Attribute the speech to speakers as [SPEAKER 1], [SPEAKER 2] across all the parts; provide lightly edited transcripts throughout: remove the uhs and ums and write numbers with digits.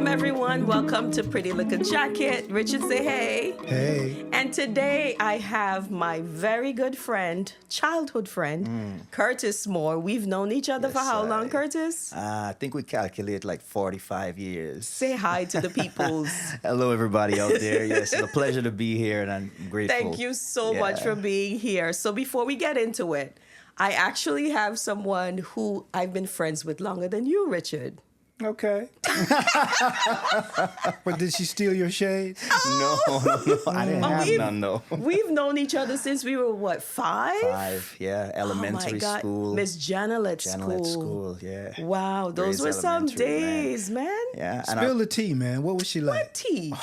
[SPEAKER 1] everyone. Welcome to Pretty Likkle Jacket. Richard, say hey.
[SPEAKER 2] Hey.
[SPEAKER 1] And today I have my very good friend, childhood friend, Curtis Moore. We've known each other for how long, Curtis?
[SPEAKER 3] I think we calculate like 45 years.
[SPEAKER 1] Say hi to the peoples.
[SPEAKER 3] Hello, everybody out there. Yes, it's a pleasure to be here, and I'm grateful.
[SPEAKER 1] Thank you so much for being here. So before we get into it, I actually have someone who I've been friends with longer than you, Richard.
[SPEAKER 2] Okay. But did she steal your shades?
[SPEAKER 3] No. I didn't have none, though.
[SPEAKER 1] We've known each other since we were, what, 5?
[SPEAKER 3] 5, yeah. Elementary school.
[SPEAKER 1] Miss Janelet
[SPEAKER 3] School, yeah.
[SPEAKER 1] Wow, those were some days, man.
[SPEAKER 3] Yeah.
[SPEAKER 2] Spill the tea, man. What was she like?
[SPEAKER 1] What tea?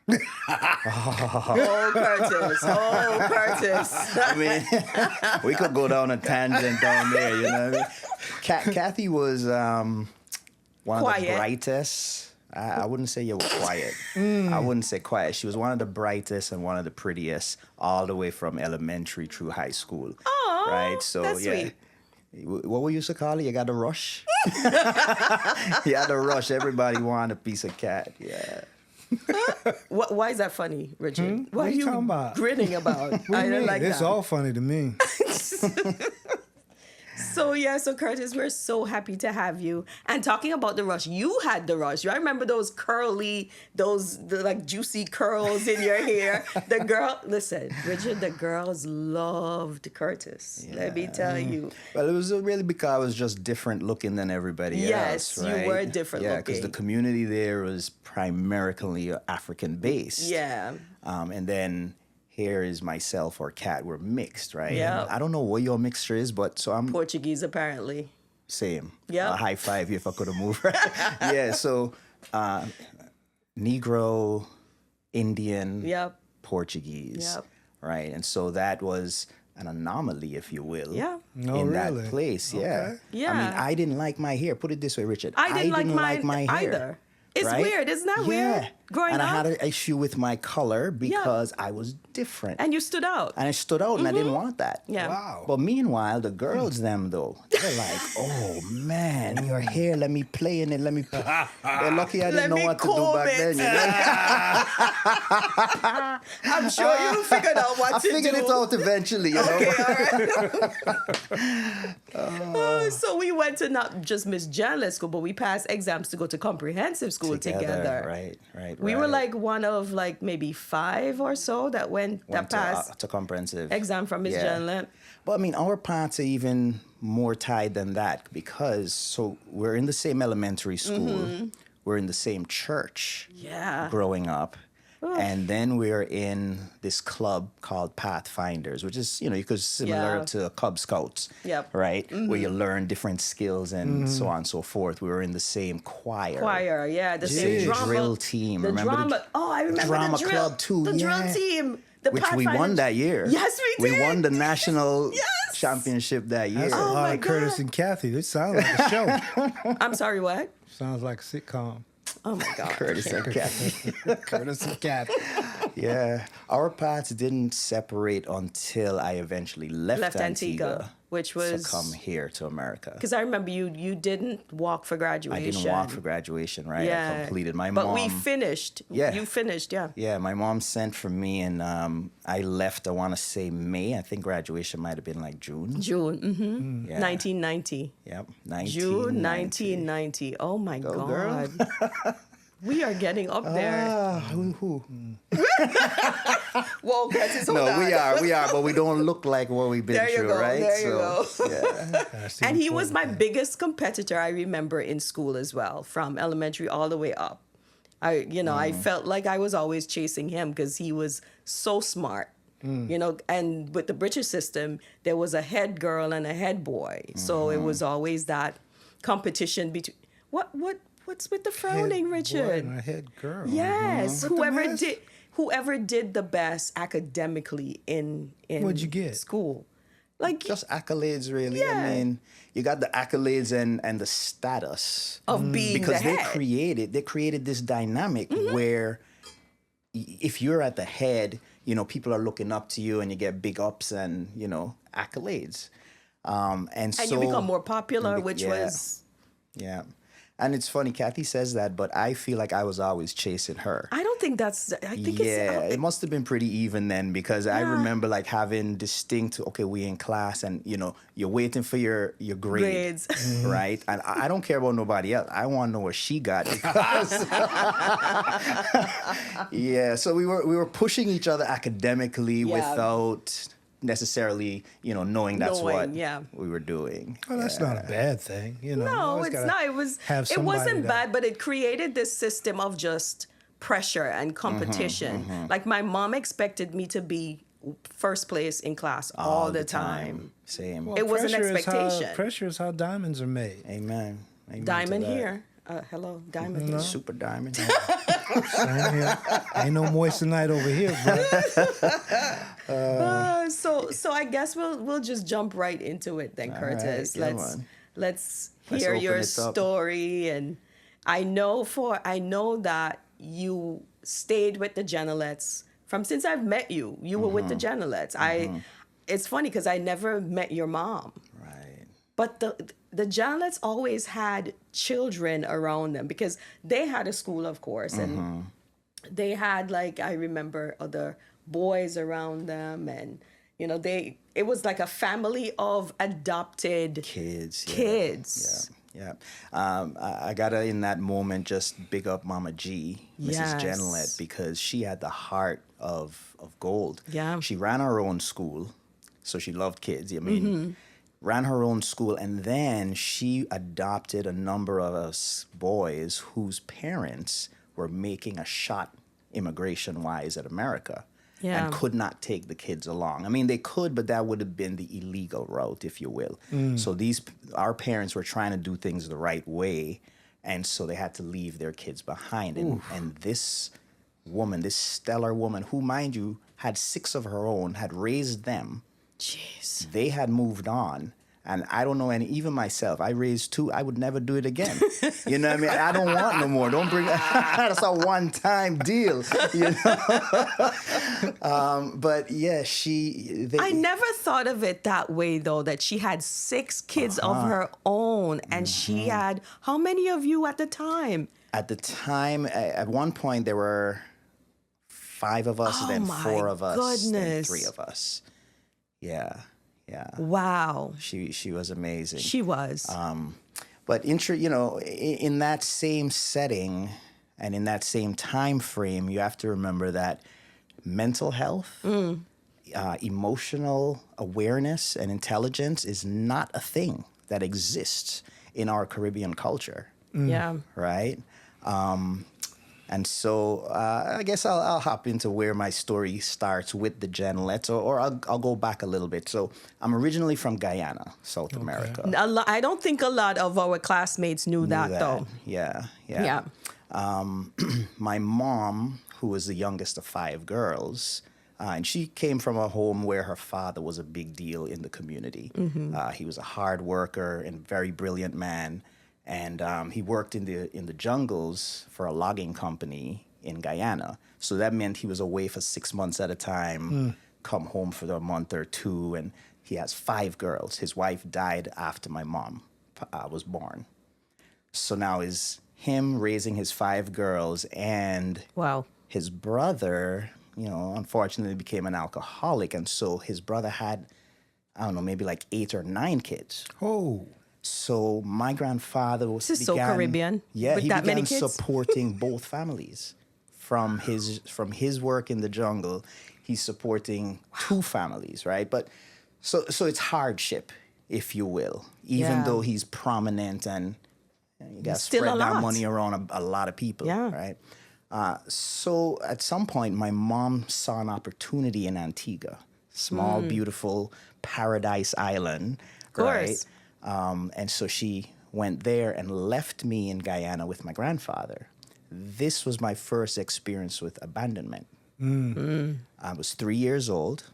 [SPEAKER 1] Oh, Curtis. Oh, Curtis.
[SPEAKER 3] I mean, we could go down a tangent down there, you know what I mean? Kathy was one of the brightest. I wouldn't say you were quiet. I wouldn't say quiet. She was one of the brightest and one of the prettiest all the way from elementary through high school.
[SPEAKER 1] Oh,
[SPEAKER 3] right? So,
[SPEAKER 1] that's sweet.
[SPEAKER 3] What we used to call it? You got to rush? You had to rush. Everybody wanted a piece of cat. Yeah.
[SPEAKER 1] Why is that funny, Richard?
[SPEAKER 2] What are you talking about?
[SPEAKER 1] Grinning about?
[SPEAKER 2] I don't like
[SPEAKER 1] that.
[SPEAKER 2] It's all funny to me.
[SPEAKER 1] So Curtis, we're so happy to have you. And talking about the rush, you had the rush. I remember those curly, the juicy curls in your hair. Richard, the girls loved Curtis. Yeah. Let me tell you.
[SPEAKER 3] Well, it was really because I was just different looking than everybody else.
[SPEAKER 1] Yes,
[SPEAKER 3] right?
[SPEAKER 1] you were different looking.
[SPEAKER 3] Yeah, because the community there was primarily African based.
[SPEAKER 1] Yeah.
[SPEAKER 3] And then here is myself or Kat. We're mixed, right?
[SPEAKER 1] Yeah.
[SPEAKER 3] I don't know what your mixture is, but so I'm
[SPEAKER 1] Portuguese apparently.
[SPEAKER 3] Same.
[SPEAKER 1] Yeah.
[SPEAKER 3] A high five you if I could have moved. Yeah. So Negro, Indian, Portuguese.
[SPEAKER 1] Yep.
[SPEAKER 3] Right. And so that was an anomaly, if you will.
[SPEAKER 1] Yeah.
[SPEAKER 3] In that place. Yeah.
[SPEAKER 2] Okay.
[SPEAKER 1] Yeah.
[SPEAKER 3] I mean, I didn't like my hair. Put it this way, Richard.
[SPEAKER 1] I didn't like
[SPEAKER 3] my hair
[SPEAKER 1] either. It's
[SPEAKER 3] right?
[SPEAKER 1] weird. Isn't that weird? Growing
[SPEAKER 3] and
[SPEAKER 1] up.
[SPEAKER 3] I had an issue with my color because I was different.
[SPEAKER 1] And you stood out.
[SPEAKER 3] And I stood out, and I didn't want that.
[SPEAKER 1] Yeah.
[SPEAKER 2] Wow.
[SPEAKER 3] But meanwhile, the girls, them though, they're like, "Oh man, your hair. Let me play in it. Let me." They're lucky I didn't know what to do back then. You know?
[SPEAKER 1] I'm sure you figured out what to do.
[SPEAKER 3] I figured it out eventually. You know?
[SPEAKER 1] Okay, all right. So we went to not just Miss Janelet school, but we passed exams to go to comprehensive school together.
[SPEAKER 3] Right.
[SPEAKER 1] We were like one of maybe 5 or so that passed
[SPEAKER 3] to comprehensive
[SPEAKER 1] exam from Miss Janelet.
[SPEAKER 3] But I mean, our paths are even more tied than that because we're in the same elementary school, we're in the same church, growing up. And then we're in this club called Pathfinders, which is, similar to Cub Scouts, right? Where you learn different skills and so on and so forth. We were in the same choir.
[SPEAKER 1] The same drama.
[SPEAKER 3] Drill team.
[SPEAKER 1] I remember
[SPEAKER 3] the drama club too.
[SPEAKER 1] The drill team.
[SPEAKER 3] Which we won that year.
[SPEAKER 1] Yes, we did.
[SPEAKER 3] We won the national championship that year.
[SPEAKER 2] That's a lot of Curtis and Kathy. This sounds like a show.
[SPEAKER 1] I'm sorry, what?
[SPEAKER 2] Sounds like a sitcom.
[SPEAKER 1] Oh my God.
[SPEAKER 3] Curtis and Kathy.
[SPEAKER 2] Curtis and Kathy.
[SPEAKER 3] Yeah. Our paths didn't separate until I eventually left Antigua,
[SPEAKER 1] which was
[SPEAKER 3] to come here to America.
[SPEAKER 1] Because I remember you didn't walk for graduation.
[SPEAKER 3] I didn't walk for graduation, right?
[SPEAKER 1] Yeah.
[SPEAKER 3] I completed my
[SPEAKER 1] mom.
[SPEAKER 3] But
[SPEAKER 1] we finished.
[SPEAKER 3] Yeah.
[SPEAKER 1] You finished, yeah.
[SPEAKER 3] Yeah, my mom sent for me and I left, I want to say May. I think graduation might have been like June.
[SPEAKER 1] June,
[SPEAKER 3] Yeah.
[SPEAKER 1] 1990.
[SPEAKER 3] Yep,
[SPEAKER 1] June 1990. Oh my God.
[SPEAKER 3] Girl.
[SPEAKER 1] We are getting up there. Whoa, Curtis, hold on.
[SPEAKER 3] we are, but we don't look like what we've been through, right?
[SPEAKER 1] There you go.
[SPEAKER 3] Yeah.
[SPEAKER 1] And he was my biggest competitor, I remember, in school as well, from elementary all the way up. I felt like I was always chasing him because he was so smart. And with the British system, there was a head girl and a head boy. So it was always that competition between what's with the frowning, Richard?
[SPEAKER 2] Head boy and a head girl.
[SPEAKER 1] Yes, whoever did the best academically in
[SPEAKER 2] What'd you get?
[SPEAKER 1] School. Like
[SPEAKER 3] just accolades, really.
[SPEAKER 1] Yeah.
[SPEAKER 3] I mean, you got the accolades and the status
[SPEAKER 1] of being
[SPEAKER 3] because
[SPEAKER 1] the head.
[SPEAKER 3] they created this dynamic where if you're at the head, people are looking up to you and you get big ups and accolades, and so
[SPEAKER 1] you become more popular, which was
[SPEAKER 3] yeah. And it's funny, Kathy says that, but I feel like I was always chasing her.
[SPEAKER 1] I don't think that's. I think
[SPEAKER 3] Yeah,
[SPEAKER 1] it's.
[SPEAKER 3] it must have been pretty even then because I
[SPEAKER 1] Yeah.
[SPEAKER 3] remember like having distinct, okay, we in class and you're waiting for your grade,
[SPEAKER 1] Grades.
[SPEAKER 3] right? And I don't care about nobody else. I want to know what she got because yeah, so we were pushing each other academically
[SPEAKER 1] Yeah.
[SPEAKER 3] without necessarily, knowing that's what
[SPEAKER 1] Yeah.
[SPEAKER 3] we were doing.
[SPEAKER 2] Well, that's not a bad thing, you know. You
[SPEAKER 1] No,
[SPEAKER 2] always
[SPEAKER 1] it's
[SPEAKER 2] gotta
[SPEAKER 1] not.
[SPEAKER 2] have
[SPEAKER 1] It
[SPEAKER 2] somebody
[SPEAKER 1] wasn't
[SPEAKER 2] that-
[SPEAKER 1] bad, but it created this system of just pressure and competition. Like my mom expected me to be first place in class all the time.
[SPEAKER 3] Same.
[SPEAKER 2] Well,
[SPEAKER 1] It was an
[SPEAKER 2] pressure is how-
[SPEAKER 1] expectation.
[SPEAKER 2] pressure is how diamonds are made.
[SPEAKER 3] Amen. Amen to
[SPEAKER 1] Diamond
[SPEAKER 3] that.
[SPEAKER 1] here. Hello, diamond here.
[SPEAKER 3] Super diamond.
[SPEAKER 2] Same here. Ain't no moissanite over here, bro.
[SPEAKER 1] So I guess we'll just jump right into it then, Curtis.
[SPEAKER 3] right, come
[SPEAKER 1] let's
[SPEAKER 3] on.
[SPEAKER 1] let's
[SPEAKER 3] Let's
[SPEAKER 1] hear
[SPEAKER 3] open
[SPEAKER 1] your
[SPEAKER 3] it up.
[SPEAKER 1] story, and I know that you stayed with the Genelettes since I've met you. You were with the Genelettes. It's funny because I never met your mom.
[SPEAKER 3] Right.
[SPEAKER 1] But the Janlets always had children around them because they had a school, of course, and they had, like, I remember other boys around them, and it was like a family of adopted
[SPEAKER 3] Kids. Yeah.
[SPEAKER 1] kids.
[SPEAKER 3] Yeah. I gotta in that moment just big up Mama G, Mrs.
[SPEAKER 1] Yes.
[SPEAKER 3] Genlet, because she had the heart of gold.
[SPEAKER 1] Yeah.
[SPEAKER 3] She ran her own school, so she loved kids. I mean, ran her own school, and then she adopted a number of us boys whose parents were making a shot immigration-wise at America.
[SPEAKER 1] Yeah.
[SPEAKER 3] And could not take the kids along. I mean, they could, but that would have been the illegal route, if you will. So our parents were trying to do things the right way, and so they had to leave their kids behind. And this woman, this stellar woman, who, mind you, had 6 of her own, had raised them.
[SPEAKER 1] Jeez.
[SPEAKER 3] They had moved on. And I don't know, and even myself, I raised 2. I would never do it again. You know what I mean? I don't want no more. Don't bring that's a one-time deal. You know. But yeah,
[SPEAKER 1] I never thought of it that way, though, that she had 6 kids of her own, and she had how many of you at the time?
[SPEAKER 3] At the time, at one point there were 5 of us,
[SPEAKER 1] Oh,
[SPEAKER 3] then
[SPEAKER 1] my
[SPEAKER 3] 4 of us, then
[SPEAKER 1] goodness.
[SPEAKER 3] 3 of us. Yeah.
[SPEAKER 1] Wow.
[SPEAKER 3] She was amazing.
[SPEAKER 1] She was.
[SPEAKER 3] But in that same setting and in that same time frame, you have to remember that mental health, emotional awareness, and intelligence is not a thing that exists in our Caribbean culture,
[SPEAKER 1] Yeah.
[SPEAKER 3] right? And so I guess I'll hop into where my story starts with the Genelettes, or I'll go back a little bit. So I'm originally from Guyana, South America.
[SPEAKER 1] I don't think a lot of our classmates knew that, though.
[SPEAKER 3] Yeah.
[SPEAKER 1] Yeah.
[SPEAKER 3] My mom, who was the youngest of 5 girls, and she came from a home where her father was a big deal in the community. He was a hard worker and very brilliant man. And he worked in the jungles for a logging company in Guyana. So that meant he was away for 6 months at a time, come home for a month or 2, and he has 5 girls. His wife died after my mom was born. So now is him raising his 5 girls, and
[SPEAKER 1] Wow.
[SPEAKER 3] his brother, unfortunately became an alcoholic, and so his brother had, I don't know, maybe like 8 or 9 kids.
[SPEAKER 2] Oh.
[SPEAKER 3] So my grandfather
[SPEAKER 1] This is so Caribbean,
[SPEAKER 3] Yeah,
[SPEAKER 1] with
[SPEAKER 3] he
[SPEAKER 1] that many
[SPEAKER 3] began
[SPEAKER 1] kids.
[SPEAKER 3] supporting both families. From his work in the jungle, he's supporting 2 families, right? But so it's hardship, if you will, even
[SPEAKER 1] Yeah.
[SPEAKER 3] though he's prominent and you got to
[SPEAKER 1] Still
[SPEAKER 3] spread
[SPEAKER 1] a
[SPEAKER 3] that
[SPEAKER 1] lot.
[SPEAKER 3] money around a lot of people,
[SPEAKER 1] Yeah.
[SPEAKER 3] right? So at some point, my mom saw an opportunity in Antigua, small, beautiful paradise island, right?
[SPEAKER 1] course.
[SPEAKER 3] And so she went there and left me in Guyana with my grandfather. This was my first experience with abandonment. I was 3 years old.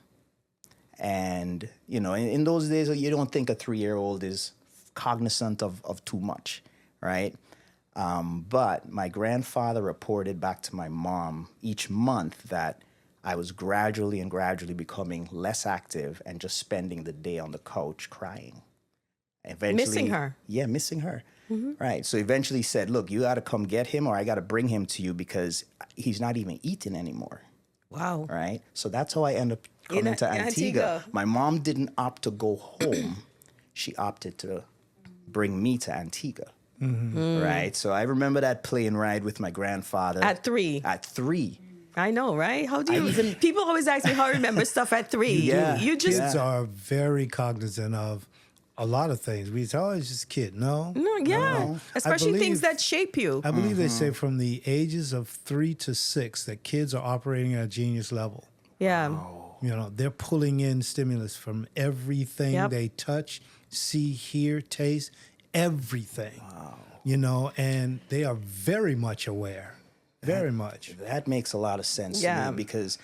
[SPEAKER 3] And, in those days, you don't think a 3-year-old is cognizant of too much, right? But my grandfather reported back to my mom each month that I was gradually becoming less active and just spending the day on the couch crying. Eventually,
[SPEAKER 1] Missing her.
[SPEAKER 3] Yeah, missing her. Right. So eventually he said, look, you got to come get him or I got to bring him to you because he's not even eating anymore.
[SPEAKER 1] Wow.
[SPEAKER 3] Right. So that's how I ended up coming to Antigua. My mom didn't opt to go home. She opted to bring me to Antigua. Right. So I remember that plane ride with my grandfather.
[SPEAKER 1] At 3.
[SPEAKER 3] At 3.
[SPEAKER 1] I know, right? How do you... People always ask me how I remember stuff at 3.
[SPEAKER 3] Yeah.
[SPEAKER 1] You just...
[SPEAKER 2] Kids are very cognizant of a lot of things. We say, oh, it's just a kid. No.
[SPEAKER 1] No, yeah. Especially things that shape you.
[SPEAKER 2] I believe they say from the ages of 3 to 6 that kids are operating at a genius level.
[SPEAKER 1] Yeah.
[SPEAKER 2] You know, they're pulling in stimulus from everything they touch, see, hear, taste, everything. Wow. You know, and they are very much aware. Very much.
[SPEAKER 3] That makes a lot of sense to me because,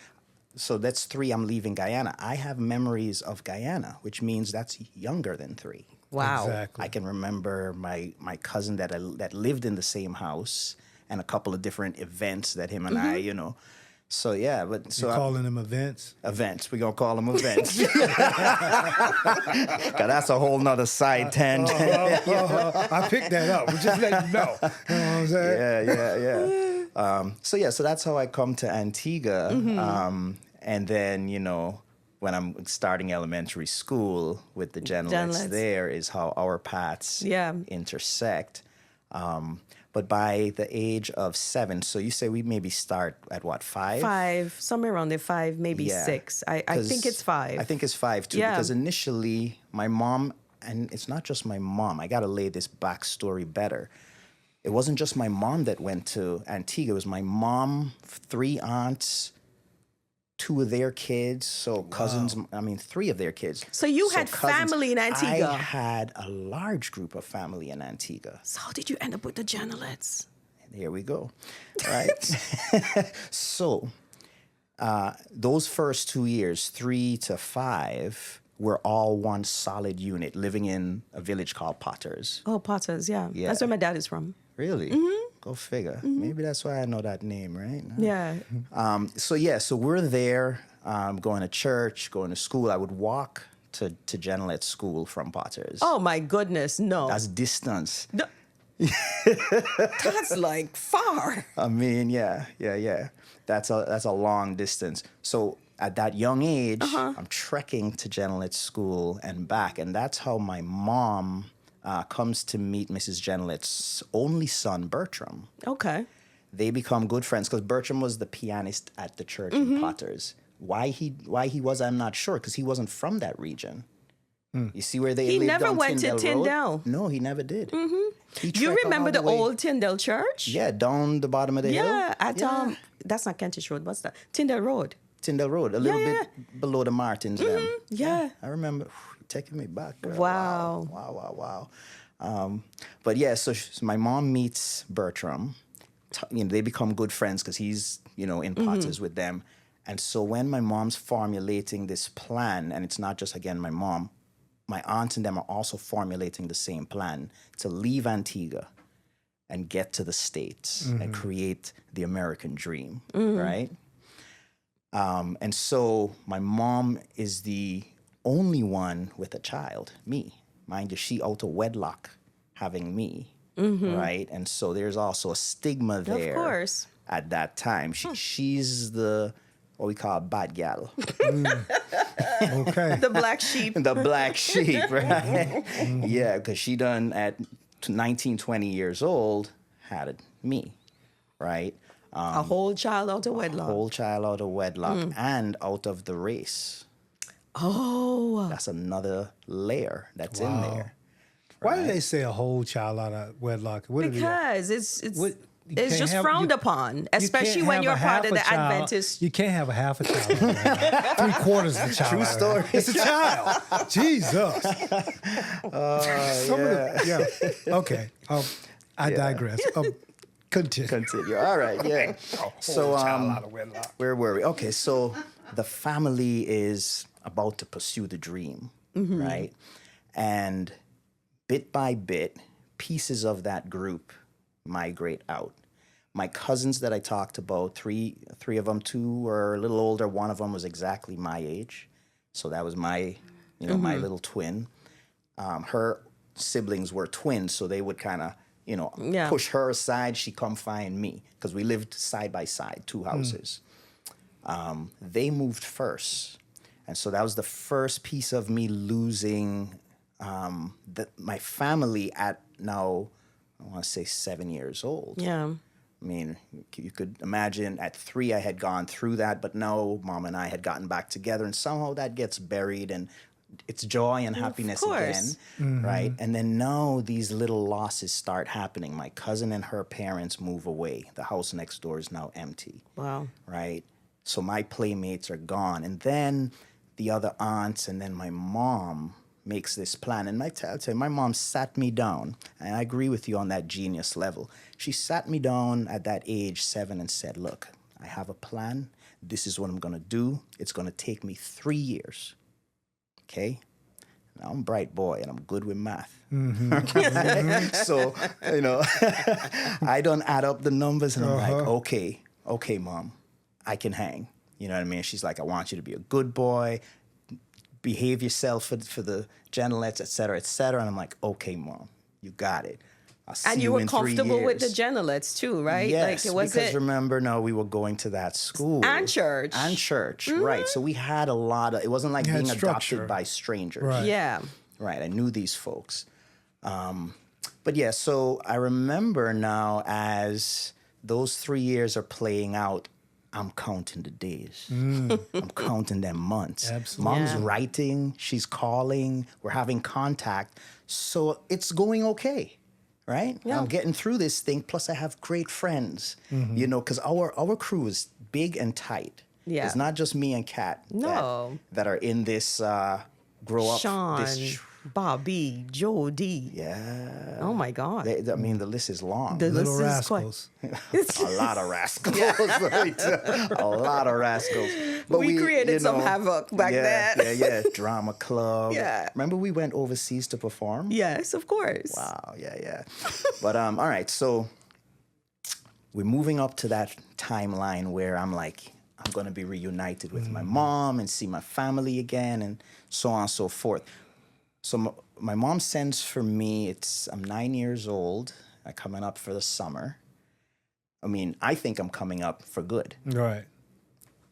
[SPEAKER 3] so that's 3, I'm leaving Guyana. I have memories of Guyana, which means that's younger than 3.
[SPEAKER 1] Wow.
[SPEAKER 2] Exactly.
[SPEAKER 3] I can remember my cousin that lived in the same house and a couple of different events that him and I, you know. So, yeah. But so
[SPEAKER 2] You're calling them events?
[SPEAKER 3] Events. We're going to call them events. 'Cause that's a whole nother side tangent.
[SPEAKER 2] I picked that up. We're just letting you know. You know what I'm saying?
[SPEAKER 3] Yeah. So that's how I come to Antigua. And then, you know, when I'm starting elementary school with the Genlets, there is how our paths intersect. But by the age of 7, so you say we maybe start at what, 5?
[SPEAKER 1] 5, somewhere around there, 5, maybe 6. I think it's 5.
[SPEAKER 3] I think it's 5 too, because initially my mom, and it's not just my mom, I got to lay this backstory better. It wasn't just my mom that went to Antigua. It was my mom, 3 aunts, 2 of their kids, so cousins, 3 of their kids.
[SPEAKER 1] So you had family in Antigua?
[SPEAKER 3] I had a large group of family in Antigua.
[SPEAKER 1] So how did you end up with the Genlets?
[SPEAKER 3] Here we go, right? So those first 2 years, 3 to 5, were all one solid unit living in a village called Potters.
[SPEAKER 1] Oh, Potters, yeah. That's where my dad is from.
[SPEAKER 3] Really? Go figure. Maybe that's why I know that name, right?
[SPEAKER 1] Yeah.
[SPEAKER 3] So we're there, going to church, going to school. I would walk to Genlet school from Potters.
[SPEAKER 1] Oh my goodness, no.
[SPEAKER 3] That's distance.
[SPEAKER 1] No. That's like far.
[SPEAKER 3] I mean, yeah. That's a long distance. So at that young age, I'm trekking to Genlet school and back, and that's how my mom comes to meet Mrs. Genlet's only son, Bertram.
[SPEAKER 1] Okay.
[SPEAKER 3] They become good friends because Bertram was the pianist at the church in Potters. Why he was, I'm not sure, because he wasn't from that region. You see where they lived on Tyndale Road?
[SPEAKER 1] He never went to Tyndale.
[SPEAKER 3] No, he never did.
[SPEAKER 1] You remember the old Tyndale Church?
[SPEAKER 3] Yeah, down the bottom of the hill.
[SPEAKER 1] Yeah, that's not Kentish Road. What's that? Tyndale Road.
[SPEAKER 3] Tyndale Road, a little bit below the Martins.
[SPEAKER 1] Yeah.
[SPEAKER 3] I remember. Taking me back, girl.
[SPEAKER 1] Wow.
[SPEAKER 3] But yeah, so my mom meets Bertram. They become good friends because he's, in Potters with them. And so when my mom's formulating this plan, and it's not just, again, my mom, my aunt and them are also formulating the same plan to leave Antigua and get to the States and create the American dream, right? And so my mom is the only one with a child, me. Mind you, she out of wedlock having me, right? And so there's also a stigma there.
[SPEAKER 1] Of course.
[SPEAKER 3] At that time. She's the, what we call bad gal.
[SPEAKER 2] Okay.
[SPEAKER 1] The black sheep.
[SPEAKER 3] The black sheep, right? Yeah, because she done at 19, 20 years old had me, right?
[SPEAKER 1] A whole child out of wedlock.
[SPEAKER 3] A whole child out of wedlock and out of the race.
[SPEAKER 1] Oh.
[SPEAKER 3] That's another layer that's in there.
[SPEAKER 2] Why do they say a whole child out of wedlock?
[SPEAKER 1] Because it's just frowned upon, especially when you're part of the Adventist.
[SPEAKER 2] You can't have a half a child. 3/4 of the child.
[SPEAKER 3] True story.
[SPEAKER 2] It's a child. Jesus. Okay. I digress. Continue.
[SPEAKER 3] All right. Yeah. So
[SPEAKER 2] child out of wedlock.
[SPEAKER 3] Where were we? Okay. So the family is about to pursue the dream, right? And bit by bit, pieces of that group migrate out. My cousins that I talked about, three of them, 2 were a little older. One of them was exactly my age. So that was my, my little twin. Her siblings were twins, so they would kind of, push her aside. She come find me because we lived side by side, 2 houses. They moved first. And so that was the first piece of me losing my family at now, I want to say 7 years old.
[SPEAKER 1] Yeah.
[SPEAKER 3] I mean, you could imagine at 3 I had gone through that, but no, Mom and I had gotten back together, and somehow that gets buried, and it's joy and happiness again, right? And then now these little losses start happening. My cousin and her parents move away. The house next door is now empty.
[SPEAKER 1] Wow.
[SPEAKER 3] Right? So my playmates are gone. And then the other aunts and then my mom makes this plan. And I tell you, my mom sat me down, and I agree with you on that genius level. She sat me down at that age 7 and said, look, I have a plan. This is what I'm going to do. It's going to take me 3 years. Okay? Now, I'm a bright boy, and I'm good with math. So, I don't add up the numbers, and I'm like, okay, Mom, I can hang. You know what I mean? She's like, I want you to be a good boy, behave yourself for the gentlets, et cetera, et cetera. And I'm like, okay, Mom, you got it. I'll see
[SPEAKER 1] And you were
[SPEAKER 3] in 3
[SPEAKER 1] comfortable with the
[SPEAKER 3] years.
[SPEAKER 1] gentlets too, right?
[SPEAKER 3] Yes,
[SPEAKER 1] like, was
[SPEAKER 3] because
[SPEAKER 1] it
[SPEAKER 3] remember, no, we were going to that school.
[SPEAKER 1] and church.
[SPEAKER 3] And church, right. So we had a lot of, it wasn't like
[SPEAKER 2] You had
[SPEAKER 3] being
[SPEAKER 2] structure.
[SPEAKER 3] adopted by strangers.
[SPEAKER 2] Right.
[SPEAKER 1] Yeah.
[SPEAKER 3] Right, I knew these folks. But yeah, so I remember now as those 3 years are playing out, I'm counting the days. I'm counting them months.
[SPEAKER 2] Absolutely.
[SPEAKER 3] Mom's writing, she's calling, we're having contact. So it's going okay, right?
[SPEAKER 1] Yeah.
[SPEAKER 3] I'm getting through this thing. Plus I have great friends, because our crew is big and tight.
[SPEAKER 1] Yeah.
[SPEAKER 3] It's not just me and Kat
[SPEAKER 1] No.
[SPEAKER 3] that are in this grow up.
[SPEAKER 1] Sean,
[SPEAKER 3] This,
[SPEAKER 1] Bobby, Jody.
[SPEAKER 3] yeah.
[SPEAKER 1] Oh my God.
[SPEAKER 3] I mean, the list is long.
[SPEAKER 1] The
[SPEAKER 2] Little
[SPEAKER 1] list is quite-
[SPEAKER 2] rascals.
[SPEAKER 3] A lot of rascals. Right? A lot of rascals. But
[SPEAKER 1] we created some havoc back then.
[SPEAKER 3] Yeah. Drama club.
[SPEAKER 1] Yeah.
[SPEAKER 3] Remember we went overseas to perform?
[SPEAKER 1] Yes, of course.
[SPEAKER 3] Wow. Yeah. But all right. So we're moving up to that timeline where I'm like, I'm going to be reunited with my mom and see my family again, and so on and so forth. So my mom sends for me. I'm 9 years old. I'm coming up for the summer. I mean, I think I'm coming up for good.
[SPEAKER 2] Right.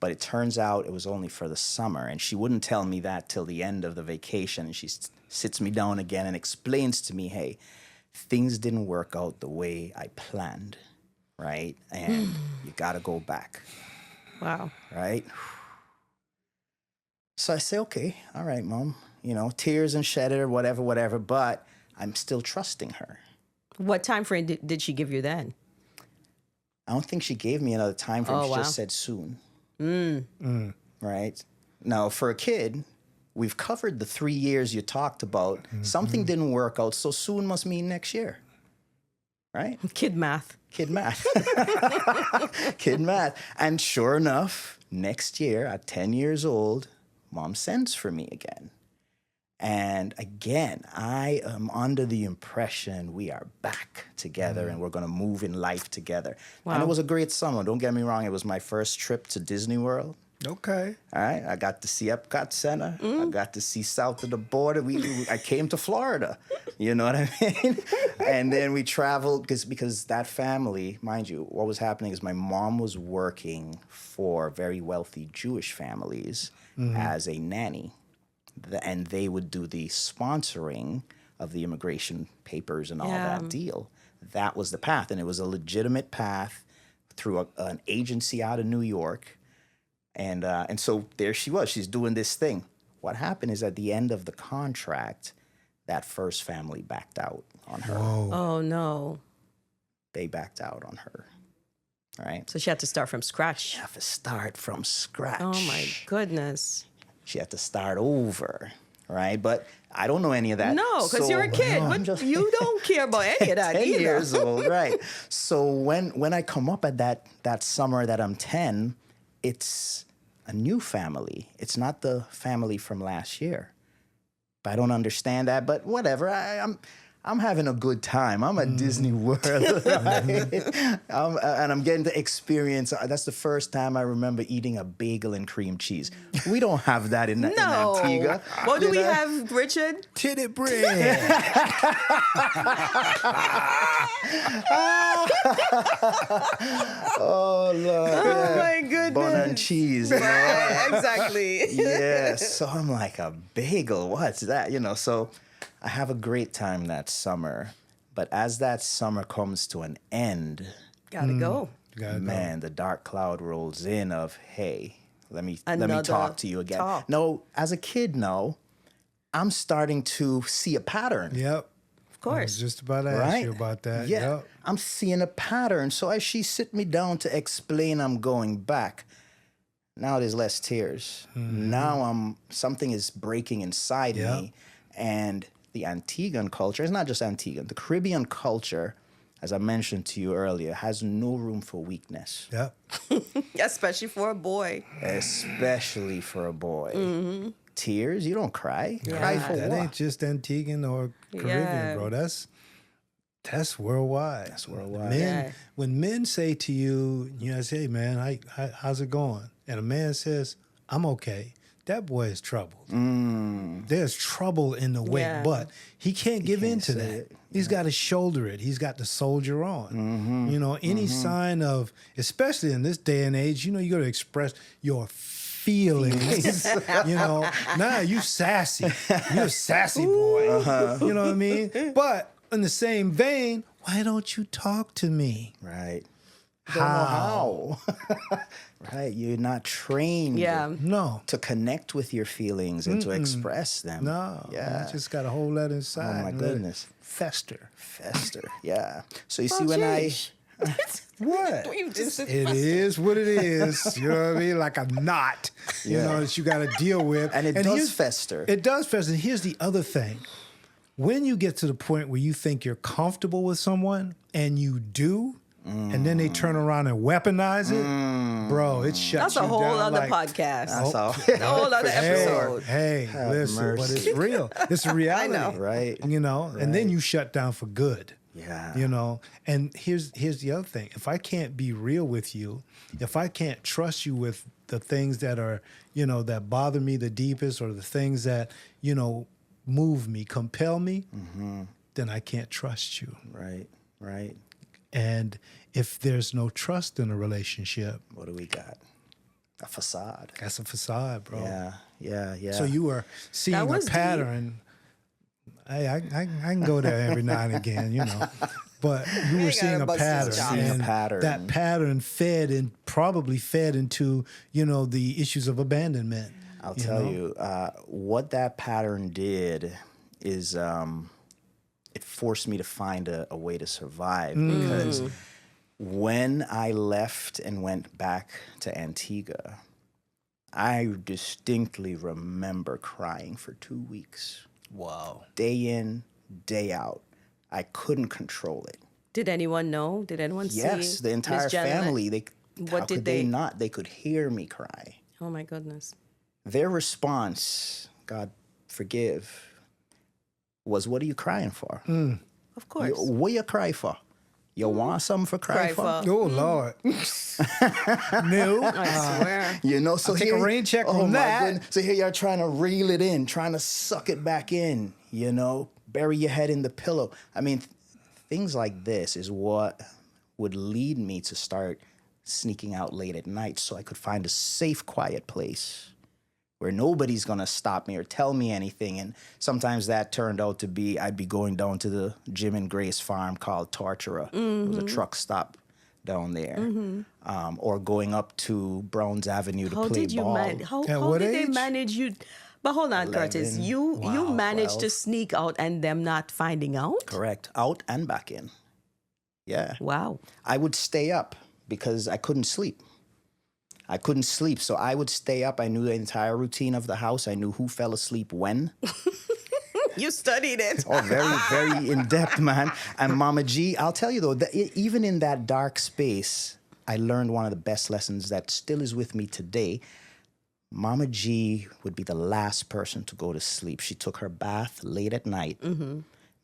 [SPEAKER 3] But it turns out it was only for the summer. And she wouldn't tell me that till the end of the vacation. And she sits me down again and explains to me, hey, things didn't work out the way I planned, right? And you got to go back,
[SPEAKER 1] Wow.
[SPEAKER 3] right? So I say, okay, all right, Mom. Tears and shedded or whatever, but I'm still trusting her.
[SPEAKER 1] What time frame did she give you then?
[SPEAKER 3] I don't think she gave me another time frame.
[SPEAKER 1] Oh,
[SPEAKER 3] She
[SPEAKER 1] wow.
[SPEAKER 3] just said soon. Right? Now, for a kid, we've covered the 3 years you talked about. Something didn't work out, so soon must mean next year. Right?
[SPEAKER 1] Kid math.
[SPEAKER 3] Kid math. Kid math. And sure enough, next year at 10 years old, Mom sends for me again. And again, I am under the impression we are back together and we're going to move in life together.
[SPEAKER 1] Wow.
[SPEAKER 3] And it was a great summer. Don't get me wrong. It was my first trip to Disney World.
[SPEAKER 2] Okay.
[SPEAKER 3] All right. I got to see Epcot Center. I got to see south of the border. I came to Florida. You know what I mean? And then we traveled because that family, mind you, what was happening is my mom was working for very wealthy Jewish families as a nanny. And they would do the sponsoring of the immigration papers and all that deal. That was the path. And it was a legitimate path through an agency out of New York. And so there she was. She's doing this thing. What happened is at the end of the contract, that first family backed out on her.
[SPEAKER 2] Whoa.
[SPEAKER 1] Oh no.
[SPEAKER 3] They backed out on her. All right.
[SPEAKER 1] So she had to start from scratch.
[SPEAKER 3] She have to start from scratch.
[SPEAKER 1] Oh my goodness.
[SPEAKER 3] She had to start over, right? But I don't know any of that.
[SPEAKER 1] No, because
[SPEAKER 3] So-
[SPEAKER 1] you're a kid,
[SPEAKER 3] I'm
[SPEAKER 1] but
[SPEAKER 3] just-
[SPEAKER 1] you don't care about any of that
[SPEAKER 3] 10
[SPEAKER 1] either.
[SPEAKER 3] years old, right? So when I come up at that summer that I'm 10, it's a new family. It's not the family from last year. But I don't understand that. But whatever. I'm having a good time. I'm at Disney World, right? And I'm getting to experience. That's the first time I remember eating a bagel and cream cheese. We don't have that in Antigua.
[SPEAKER 1] What do we have, Richard?
[SPEAKER 2] Titty bread.
[SPEAKER 3] Oh, Lord.
[SPEAKER 1] Oh, my goodness.
[SPEAKER 3] Bun and cheese. You know?
[SPEAKER 1] Right, exactly.
[SPEAKER 3] Yes. So I'm like, a bagel? What's that? You know, so I have a great time that summer. But as that summer comes to an end,
[SPEAKER 1] Gotta go.
[SPEAKER 3] man, the dark cloud rolls in of, hey, let me
[SPEAKER 1] Another
[SPEAKER 3] talk to you again.
[SPEAKER 1] talk.
[SPEAKER 3] No, as a kid, no, I'm starting to see a pattern.
[SPEAKER 2] Yep.
[SPEAKER 1] Of course.
[SPEAKER 2] I was just about to ask you about that.
[SPEAKER 3] Yeah,
[SPEAKER 2] Yep.
[SPEAKER 3] I'm seeing a pattern. So as she sit me down to explain I'm going back, now there's less tears. Now something is breaking inside me. And the Antiguan culture, it's not just Antiguan, the Caribbean culture, as I mentioned to you earlier, has no room for weakness.
[SPEAKER 2] Yep.
[SPEAKER 1] Especially for a boy.
[SPEAKER 3] Especially for a boy. Tears? You don't cry. Cry for
[SPEAKER 2] That
[SPEAKER 3] what?
[SPEAKER 2] ain't just Antiguan or Caribbean,
[SPEAKER 1] Yeah.
[SPEAKER 2] bro. That's worldwide.
[SPEAKER 3] That's worldwide.
[SPEAKER 2] Men, when men say to you, you know, say, hey, man, how's it going? And a man says, I'm okay. That boy is troubled. There's trouble in the wake,
[SPEAKER 1] Yeah.
[SPEAKER 2] but he can't give in to
[SPEAKER 3] say
[SPEAKER 2] that.
[SPEAKER 3] it.
[SPEAKER 2] He's got to shoulder it. He's got to soldier on. You know, any sign of, especially in this day and age, you know, you got to express your feelings. You know, nah, you sassy. You're a sassy boy. You know what I mean? But in the same vein, why don't you talk to me?
[SPEAKER 3] Right. Don't know how. Right. You're not trained
[SPEAKER 2] No.
[SPEAKER 3] to connect with your feelings and to express them.
[SPEAKER 2] No.
[SPEAKER 3] Yeah.
[SPEAKER 2] You just got to hold that inside.
[SPEAKER 3] Oh, my
[SPEAKER 2] and let it
[SPEAKER 3] goodness.
[SPEAKER 2] fester.
[SPEAKER 3] Fester. Yeah. So you see when what?
[SPEAKER 2] It is what it is. You know what I mean? Like a knot, you know, that you got to deal with.
[SPEAKER 3] And it does
[SPEAKER 2] here's-
[SPEAKER 3] fester.
[SPEAKER 2] It does fester. And here's the other thing. When you get to the point where you think you're comfortable with someone and you do, and then they turn around and weaponize it, bro, it shuts
[SPEAKER 1] That's a
[SPEAKER 2] you
[SPEAKER 1] whole
[SPEAKER 2] down
[SPEAKER 1] other
[SPEAKER 2] like,
[SPEAKER 1] podcast.
[SPEAKER 3] That's all.
[SPEAKER 1] A whole other episode.
[SPEAKER 2] Hey, listen, but
[SPEAKER 3] mercy.
[SPEAKER 2] it's real. It's a reality.
[SPEAKER 1] know.
[SPEAKER 3] Right.
[SPEAKER 2] You know, and then you shut down for good.
[SPEAKER 3] Yeah.
[SPEAKER 2] You know, and here's the other thing. If I can't be real with you, if I can't trust you with the things that are, you know, that bother me the deepest, or the things that, you know, move me, compel me, then I can't trust you.
[SPEAKER 3] Right. Right.
[SPEAKER 2] And if there's no trust in a relationship,
[SPEAKER 3] What do we got? A facade.
[SPEAKER 2] that's a facade, bro.
[SPEAKER 3] Yeah.
[SPEAKER 2] So you were seeing a
[SPEAKER 1] was deep.
[SPEAKER 2] pattern. Hey, I can go there every now and again, you know. But you were
[SPEAKER 1] ain't
[SPEAKER 2] seeing
[SPEAKER 1] gotta
[SPEAKER 2] a
[SPEAKER 1] bust his
[SPEAKER 2] pattern.
[SPEAKER 1] chops.
[SPEAKER 3] Seeing a
[SPEAKER 2] And
[SPEAKER 3] pattern.
[SPEAKER 2] that pattern probably fed into, you know, the issues of abandonment.
[SPEAKER 3] I'll tell you, what that pattern did is it forced me to find a way to survive, because when I left and went back to Antigua, I distinctly remember crying for 2 weeks.
[SPEAKER 2] Wow.
[SPEAKER 3] Day in, day out. I couldn't control it.
[SPEAKER 1] Did anyone know? Did anyone see?
[SPEAKER 3] Yes, the entire
[SPEAKER 1] Miss Janet?
[SPEAKER 3] family. How
[SPEAKER 1] What
[SPEAKER 3] could
[SPEAKER 1] did they?
[SPEAKER 3] not? They could hear me cry.
[SPEAKER 1] Oh my goodness.
[SPEAKER 3] Their response, God forgive, was, "What are you crying for?
[SPEAKER 1] Of course.
[SPEAKER 3] What you cry for? You want something for cry
[SPEAKER 1] Cry
[SPEAKER 3] for?"
[SPEAKER 1] for.
[SPEAKER 2] Oh, Lord. No.
[SPEAKER 1] I swear.
[SPEAKER 3] You know, so
[SPEAKER 2] I'll take a rain check
[SPEAKER 3] oh
[SPEAKER 2] on
[SPEAKER 3] my
[SPEAKER 2] that.
[SPEAKER 3] goodness. So here you're trying to reel it in, trying to suck it back in, you know, bury your head in the pillow. I mean, things like this is what would lead me to start sneaking out late at night so I could find a safe, quiet place where nobody's going to stop me or tell me anything. And sometimes that turned out to be I'd be going down to the Jim and Grace farm called Tortura. It was a truck stop down there. Or going up to Browns Avenue to
[SPEAKER 1] How
[SPEAKER 3] play
[SPEAKER 1] did you
[SPEAKER 3] ball.
[SPEAKER 1] how
[SPEAKER 2] At
[SPEAKER 1] how
[SPEAKER 2] what
[SPEAKER 1] did they
[SPEAKER 2] age?
[SPEAKER 1] manage you? But hold on,
[SPEAKER 3] 11.
[SPEAKER 1] Curtis. You managed to
[SPEAKER 3] 12.
[SPEAKER 1] sneak out and them not finding out?
[SPEAKER 3] Correct. Out and back in. Yeah.
[SPEAKER 1] Wow.
[SPEAKER 3] I would stay up because I couldn't sleep. So I would stay up. I knew the entire routine of the house. I knew who fell asleep when.
[SPEAKER 1] You studied it.
[SPEAKER 3] Oh, very, very in-depth, man. And Mama G, I'll tell you though, that even in that dark space, I learned one of the best lessons that still is with me today. Mama G would be the last person to go to sleep. She took her bath late at night.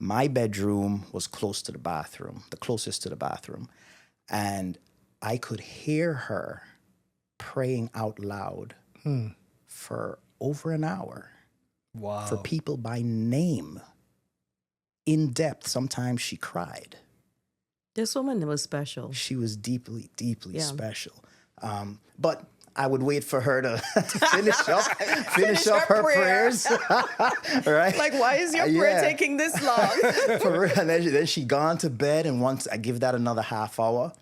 [SPEAKER 3] My bedroom was close to the bathroom, the closest to the bathroom. And I could hear her praying out loud for over an hour.
[SPEAKER 2] Wow.
[SPEAKER 3] For people by name, in depth. Sometimes she cried.
[SPEAKER 1] This woman was special.
[SPEAKER 3] She was deeply, deeply special. But I would wait for her to finish up her prayers. Right?
[SPEAKER 1] Like, why is your prayer taking this long?
[SPEAKER 3] For real. And then she gone to bed, and once I give that another half hour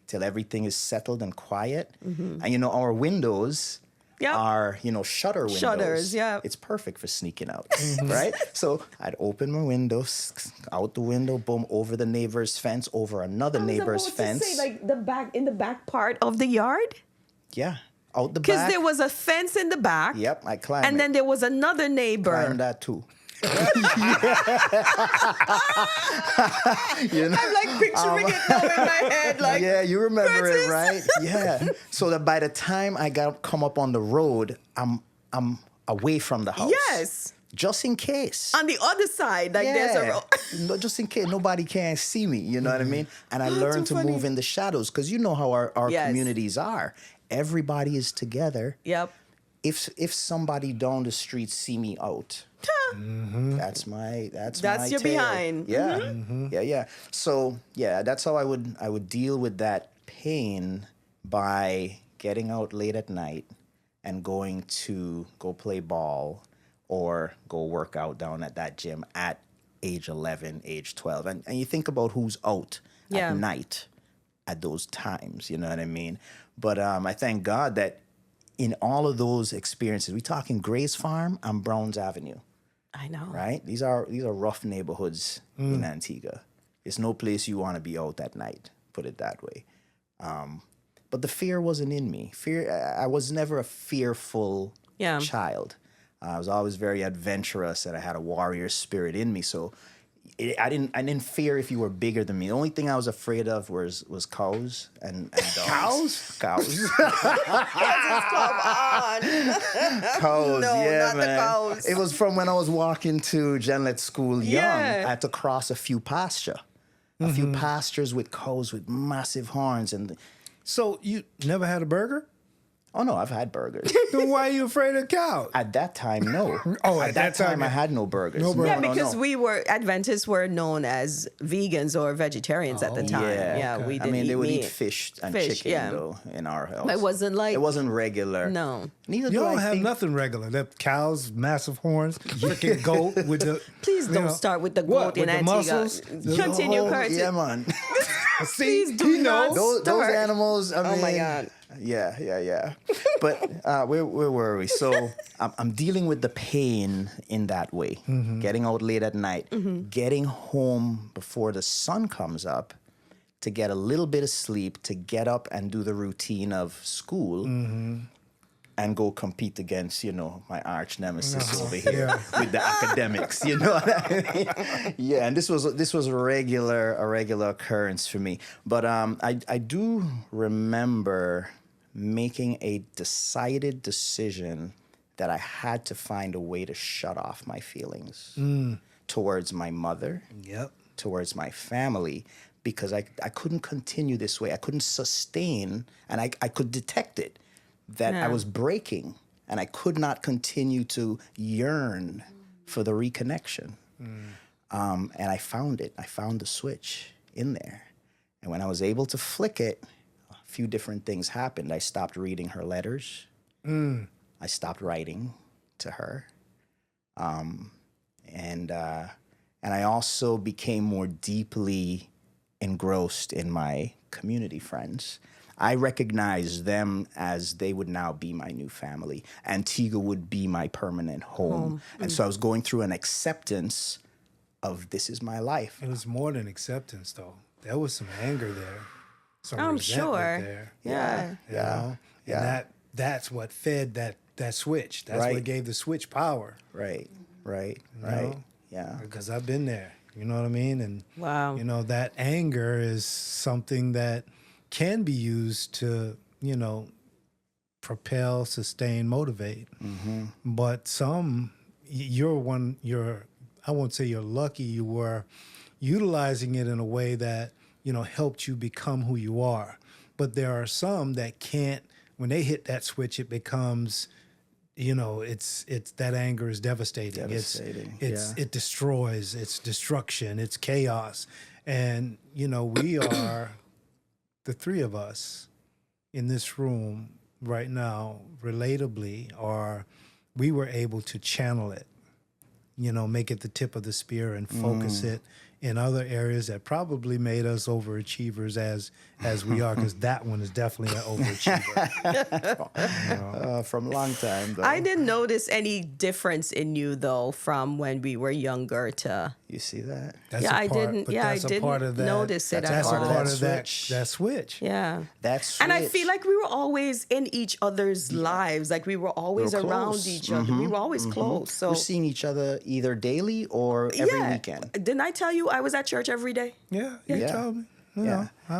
[SPEAKER 3] till everything is settled and quiet. And you know, our windows are, you know, shutter windows.
[SPEAKER 1] Shutters, yeah.
[SPEAKER 3] It's perfect for sneaking out, right? So I'd open my windows, out the window, boom, over the neighbor's fence, over another neighbor's fence.
[SPEAKER 1] To say, like in the back part of the yard?
[SPEAKER 3] Yeah, out the back.
[SPEAKER 1] Because there was a fence in the back.
[SPEAKER 3] Yep, I climbed
[SPEAKER 1] And then there was another neighbor.
[SPEAKER 3] Climbed that too. You know?
[SPEAKER 1] I'm like picturing it now in my head. Like,
[SPEAKER 3] yeah, you remember
[SPEAKER 1] Curtis.
[SPEAKER 3] it, right? Yeah. So that by the time I come up on the road, I'm away from the house.
[SPEAKER 1] Yes.
[SPEAKER 3] Just in case.
[SPEAKER 1] On the other side, like there's a road.
[SPEAKER 3] No, just in case nobody can see me, you know what I mean? And I learned to move in the shadows, because you know how our communities are. Everybody is together.
[SPEAKER 1] Yep.
[SPEAKER 3] If somebody down the street see me out, that's my
[SPEAKER 1] your
[SPEAKER 3] tale.
[SPEAKER 1] behind.
[SPEAKER 3] Yeah. Yeah. So that's how I would deal with that pain, by getting out late at night and going to go play ball or go work out down at that gym at age 11, age 12. And you think about who's out at night at those times, you know what I mean? But I thank God that in all of those experiences, we talking Grace Farm and Browns Avenue.
[SPEAKER 1] I know.
[SPEAKER 3] Right? These are rough neighborhoods in Antigua. It's no place you want to be out at night, put it that way. But the fear wasn't in me. I was never a fearful child. I was always very adventurous, and I had a warrior spirit in me. So I didn't fear if you were bigger than me. The only thing I was afraid of was cows and dogs. Cows.
[SPEAKER 1] Come on.
[SPEAKER 3] Cows,
[SPEAKER 1] No,
[SPEAKER 3] yeah,
[SPEAKER 1] not the
[SPEAKER 3] man.
[SPEAKER 1] cows.
[SPEAKER 3] It was from when I was walking to Janlet School young.
[SPEAKER 1] Yeah.
[SPEAKER 3] I had to cross a few pastures with cows with massive horns.
[SPEAKER 2] So you never had a burger?
[SPEAKER 3] Oh no, I've had burgers.
[SPEAKER 2] Then why are you afraid of cows?
[SPEAKER 3] At that time, no.
[SPEAKER 2] Oh,
[SPEAKER 3] at that time, I had no burgers.
[SPEAKER 2] No burgers.
[SPEAKER 1] Yeah, because Adventists were known as vegans or vegetarians at the time.
[SPEAKER 3] Yeah,
[SPEAKER 1] we didn't
[SPEAKER 3] they
[SPEAKER 1] eat
[SPEAKER 3] would
[SPEAKER 1] meat.
[SPEAKER 3] eat fish and chicken though in our house.
[SPEAKER 1] It wasn't like
[SPEAKER 3] it wasn't regular.
[SPEAKER 1] No.
[SPEAKER 3] Neither
[SPEAKER 2] You
[SPEAKER 3] do
[SPEAKER 2] don't
[SPEAKER 3] I
[SPEAKER 2] have
[SPEAKER 3] think.
[SPEAKER 2] nothing regular. That cows, massive horns, freaking goat with the.
[SPEAKER 1] Please don't start with the goat in
[SPEAKER 2] With the
[SPEAKER 1] Antigua.
[SPEAKER 2] muscles?
[SPEAKER 1] Continue, Curtis.
[SPEAKER 3] Yeah, man.
[SPEAKER 2] See,
[SPEAKER 1] Please do not
[SPEAKER 3] those
[SPEAKER 1] start.
[SPEAKER 3] animals. I mean,
[SPEAKER 1] Oh my God.
[SPEAKER 3] Yeah. But where were we? So I'm dealing with the pain in that way. Getting out late at night, getting home before the sun comes up to get a little bit of sleep, to get up and do the routine of school. And go compete against, my arch nemesis over here with the academics. You know what I mean? Yeah, and this was a regular occurrence for me. But I do remember making a decided decision that I had to find a way to shut off my feelings towards my mother, towards my family, because I couldn't continue this way. I couldn't sustain, and I could detect it, that I was breaking, and I could not continue to yearn for the reconnection. And I found it. I found the switch in there. And when I was able to flick it, a few different things happened. I stopped reading her letters. I stopped writing to her. And I also became more deeply engrossed in my community friends. I recognized them as they would now be my new family. Antigua would be my permanent home. And so I was going through an acceptance of this is my life.
[SPEAKER 2] It was more than acceptance, though. There was some anger there. Some
[SPEAKER 1] I'm
[SPEAKER 2] resentment
[SPEAKER 1] sure.
[SPEAKER 2] there.
[SPEAKER 1] Yeah.
[SPEAKER 2] You know? And that's what fed that switch. That's what gave the switch power.
[SPEAKER 3] Right.
[SPEAKER 2] You
[SPEAKER 3] Right.
[SPEAKER 2] know?
[SPEAKER 3] Yeah.
[SPEAKER 2] Because I've been there. You know what I mean? And
[SPEAKER 1] Wow.
[SPEAKER 2] That anger is something that can be used to, propel, sustain, motivate. But you're I won't say you're lucky, you were utilizing it in a way that, helped you become who you are. But there are some that can't, when they hit that switch, it becomes, it's that anger is devastating. It destroys, it's destruction, it's chaos. And, we are, the three of us in this room right now, relatably, we were able to channel it, make it the tip of the spear and focus it in other areas that probably made us overachievers as we are, because that one is definitely an overachiever.
[SPEAKER 3] From a long time, though.
[SPEAKER 1] I didn't notice any difference in you, though, from when we were younger to...
[SPEAKER 3] You see that?
[SPEAKER 1] I didn't notice it at all.
[SPEAKER 2] That's a part of that switch.
[SPEAKER 1] Yeah.
[SPEAKER 3] That switch.
[SPEAKER 1] And I feel like we were always in each other's lives. Like we were always around each other. We were always close. So
[SPEAKER 3] we're seeing each other either daily or every weekend.
[SPEAKER 1] Didn't I tell you I was at church every day?
[SPEAKER 2] Yeah, you told me.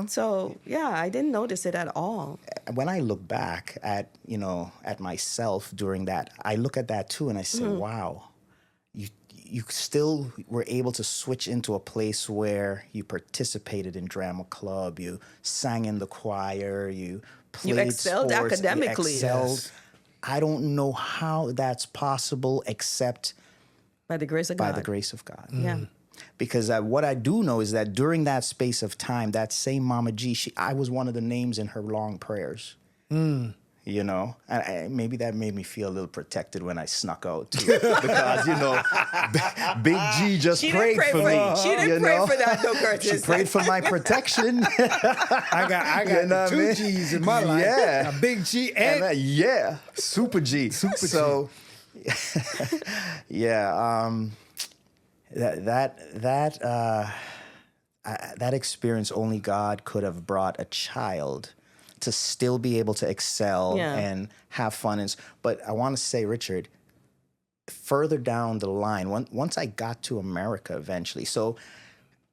[SPEAKER 1] So, I didn't notice it at all.
[SPEAKER 3] When I look back at myself during that, I look at that too and I say, wow, you still were able to switch into a place where you participated in drama club, you sang in the choir, you played
[SPEAKER 1] excelled
[SPEAKER 3] sports,
[SPEAKER 1] academically.
[SPEAKER 3] You excelled.
[SPEAKER 2] Yes.
[SPEAKER 3] I don't know how that's possible except
[SPEAKER 1] by the grace of God.
[SPEAKER 3] By the grace of God.
[SPEAKER 1] Yeah.
[SPEAKER 3] Because what I do know is that during that space of time, that same Mama G, I was one of the names in her long prayers. And maybe that made me feel a little protected when I snuck out too, because Big G just prayed for me.
[SPEAKER 1] She didn't pray for that, though, Curtis.
[SPEAKER 3] She prayed for my protection.
[SPEAKER 2] I got two G's in my life.
[SPEAKER 3] Yeah,
[SPEAKER 2] a Big G and
[SPEAKER 3] Super G. So, that experience, only God could have brought a child to still be able to excel and have fun. But I want to say, Richard, further down the line, once I got to America eventually, so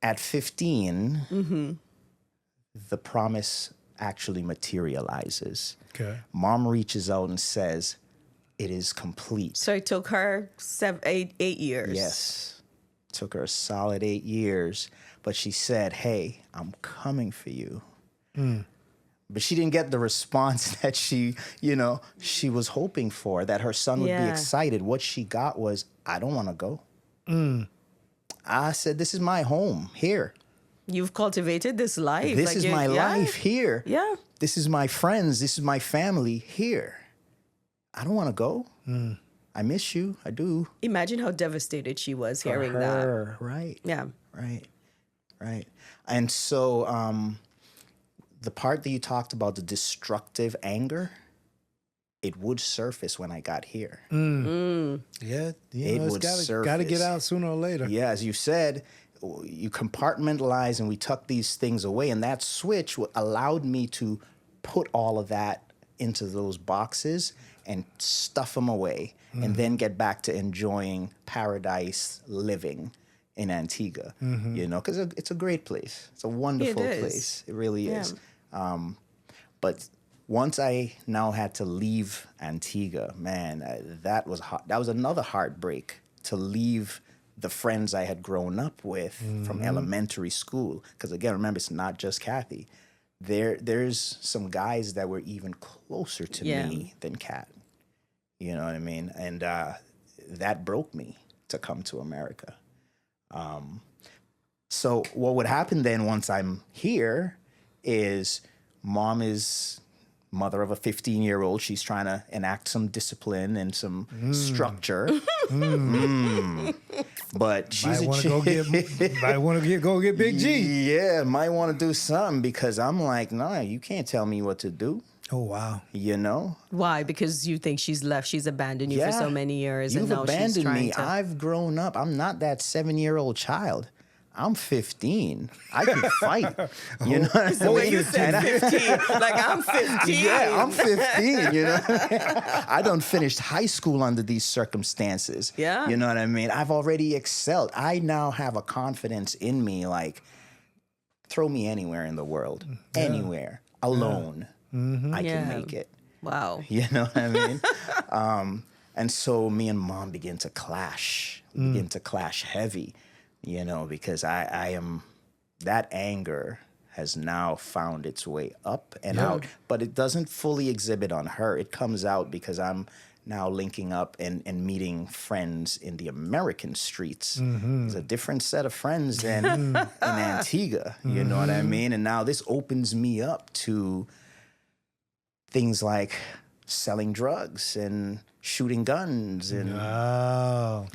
[SPEAKER 3] at 15, the promise actually materializes.
[SPEAKER 2] Okay.
[SPEAKER 3] Mom reaches out and says, it is complete.
[SPEAKER 1] So it took her 8 years.
[SPEAKER 3] Yes. It took her a solid 8 years. But she said, hey, I'm coming for you. But she didn't get the response that she was hoping for, that her son would be excited. What she got was, I don't want to go. I said, this is my home here.
[SPEAKER 1] You've cultivated this life.
[SPEAKER 3] This is my life here.
[SPEAKER 1] Yeah.
[SPEAKER 3] This is my friends. This is my family here. I don't want to go. I miss you. I do.
[SPEAKER 1] Imagine how devastated she was hearing that.
[SPEAKER 3] Right.
[SPEAKER 1] Yeah.
[SPEAKER 3] Right. And so the part that you talked about, the destructive anger, it would surface when I got here.
[SPEAKER 2] Yeah,
[SPEAKER 3] it would surface.
[SPEAKER 2] Got to get out sooner or later.
[SPEAKER 3] Yeah, as you said, you compartmentalize and we tuck these things away. And that switch allowed me to put all of that into those boxes and stuff them away and then get back to enjoying paradise living in Antigua, because it's a great place. It's a wonderful place. It really is. But once I now had to leave Antigua, man, that was hard. That was another heartbreak, to leave the friends I had grown up with from elementary school. Because again, remember, it's not just Kathy. There's some guys that were even closer to me than Kat. You know what I mean? And that broke me to come to America. So what would happen then once I'm here is mom is mother of a 15-year-old. She's trying to enact some discipline and some structure. But she's
[SPEAKER 2] might want to go get Big G.
[SPEAKER 3] Yeah, might want to do something, because I'm like, no, you can't tell me what to do.
[SPEAKER 2] Oh, wow.
[SPEAKER 1] Why? Because you think she's abandoned you for so many years.
[SPEAKER 3] You've
[SPEAKER 1] and now
[SPEAKER 3] abandoned
[SPEAKER 1] she's trying
[SPEAKER 3] me.
[SPEAKER 1] to...
[SPEAKER 3] I've grown up. I'm not that 7-year-old child. I'm 15. I can fight. You know what I mean?
[SPEAKER 1] The way you said 15. Like, I'm 15.
[SPEAKER 3] Yeah, I'm 15, I done finished high school under these circumstances.
[SPEAKER 1] Yeah.
[SPEAKER 3] You know what I mean? I've already excelled. I now have a confidence in me, like, throw me anywhere in the world. Anywhere. Alone. I can make it.
[SPEAKER 1] Wow.
[SPEAKER 3] You know what I mean? And so me and mom begin to clash, begin to clash heavy, you know, because I am, that anger has now found its way up and out, but it doesn't fully exhibit on her. It comes out because I'm now linking up and meeting friends in the American streets. It's a different set of friends than in Antigua, you know what I mean? And now this opens me up to things like selling drugs and shooting guns and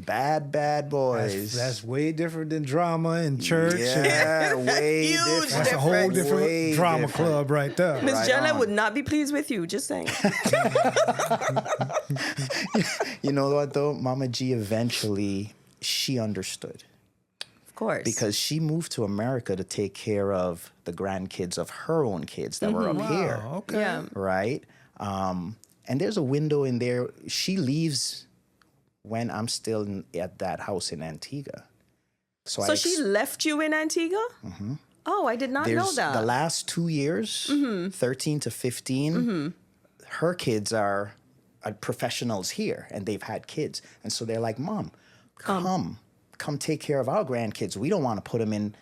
[SPEAKER 3] bad boys.
[SPEAKER 2] That's way different than drama in church.
[SPEAKER 3] Yeah, way
[SPEAKER 1] Huge
[SPEAKER 3] different.
[SPEAKER 2] That's a whole different
[SPEAKER 3] Way
[SPEAKER 2] drama
[SPEAKER 3] different.
[SPEAKER 2] club right there.
[SPEAKER 1] Miss
[SPEAKER 3] Right
[SPEAKER 1] Jenna
[SPEAKER 3] on.
[SPEAKER 1] would not be pleased with you, just saying.
[SPEAKER 3] You know what though? Mama G eventually, she understood.
[SPEAKER 1] Of course.
[SPEAKER 3] Because she moved to America to take care of the grandkids of her own kids that were up here.
[SPEAKER 2] Oh, okay.
[SPEAKER 1] Yeah.
[SPEAKER 3] Right? And there's a window in there. She leaves when I'm still at that house in Antigua.
[SPEAKER 1] So she left you in Antigua? Oh, I did not know that.
[SPEAKER 3] The last 2 years, 13 to 15, her kids are professionals here, and they've had kids. And so they're like, Mom, come take care of our grandkids. We don't want to put them in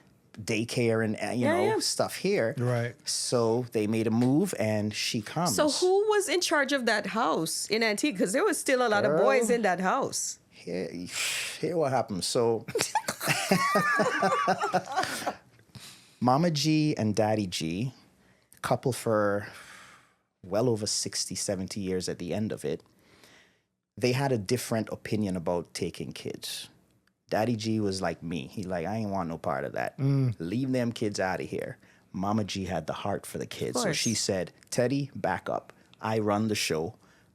[SPEAKER 3] daycare and you know stuff here.
[SPEAKER 2] Right.
[SPEAKER 3] So they made a move, and she comes.
[SPEAKER 1] So who was in charge of that house in Antigua? Because there was still a lot of boys in that house.
[SPEAKER 3] Here what happened. So Mama G and Daddy G, couple for well over 60, 70 years at the end of it, they had a different opinion about taking kids. Daddy G was like me. He like, I ain't want no part of that. Leave them kids out of here. Mama G had the heart for the kids. So she said, Teddy, back up. I run the show.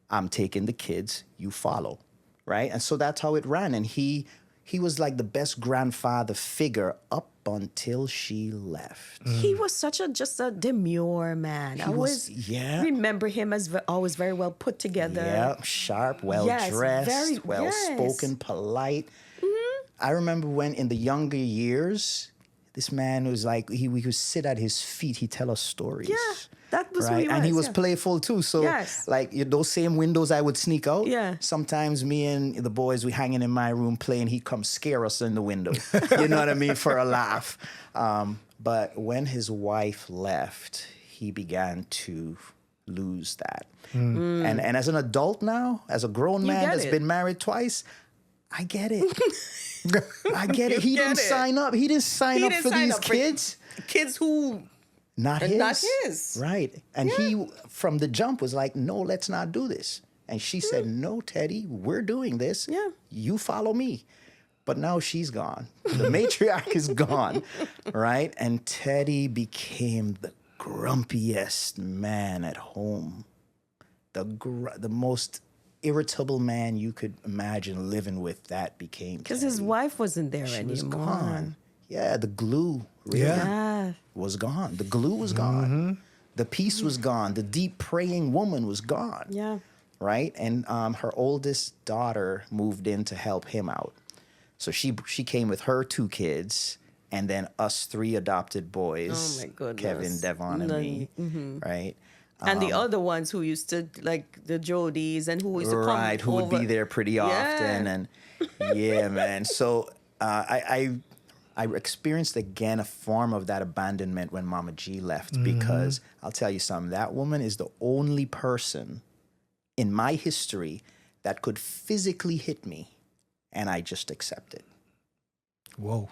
[SPEAKER 3] I'm taking the kids. You follow. Right? And so that's how it ran. And he was like the best grandfather figure up until she left.
[SPEAKER 1] He was just a demure man. I always remember him as always very well put together.
[SPEAKER 3] Yeah, sharp, well-dressed, well-spoken, polite. I remember when in the younger years, this man was like, we would sit at his feet, he'd tell us stories.
[SPEAKER 1] Yeah, that was who he was.
[SPEAKER 3] And he was playful too. So like those same windows I would sneak out.
[SPEAKER 1] Yeah.
[SPEAKER 3] Sometimes me and the boys, we hanging in my room playing, he'd come scare us in the window. You know what I mean? For a laugh. But when his wife left, he began to lose that. And as an adult now, as a grown man that's been married twice, I get it. I get it. He didn't sign up. He didn't sign up for these kids.
[SPEAKER 1] Kids who
[SPEAKER 3] not his.
[SPEAKER 1] Not his.
[SPEAKER 3] Right. And he, from the jump, was like, no, let's not do this. And she said, no, Teddy, we're doing this.
[SPEAKER 1] Yeah.
[SPEAKER 3] You follow me. But now she's gone. The matriarch is gone. Right? And Teddy became the grumpiest man at home. The most irritable man you could imagine living with. That became
[SPEAKER 1] because his wife wasn't there anymore.
[SPEAKER 3] She was gone. Yeah, the glue really was gone. The glue was gone. The peace was gone. The deep praying woman was gone.
[SPEAKER 1] Yeah.
[SPEAKER 3] Right? And her oldest daughter moved in to help him out. So she came with her 2 kids, and then us 3 adopted boys.
[SPEAKER 1] Oh my goodness.
[SPEAKER 3] Kevin, Devon, and me. Right?
[SPEAKER 1] And the other ones who used to, like the Jodies and who used to come
[SPEAKER 3] Right, who would be there pretty often. And yeah, man. So I experienced again a form of that abandonment when Mama G left, because I'll tell you something, that woman is the only person in my history that could physically hit me, and I just accept it.
[SPEAKER 2] Whoa.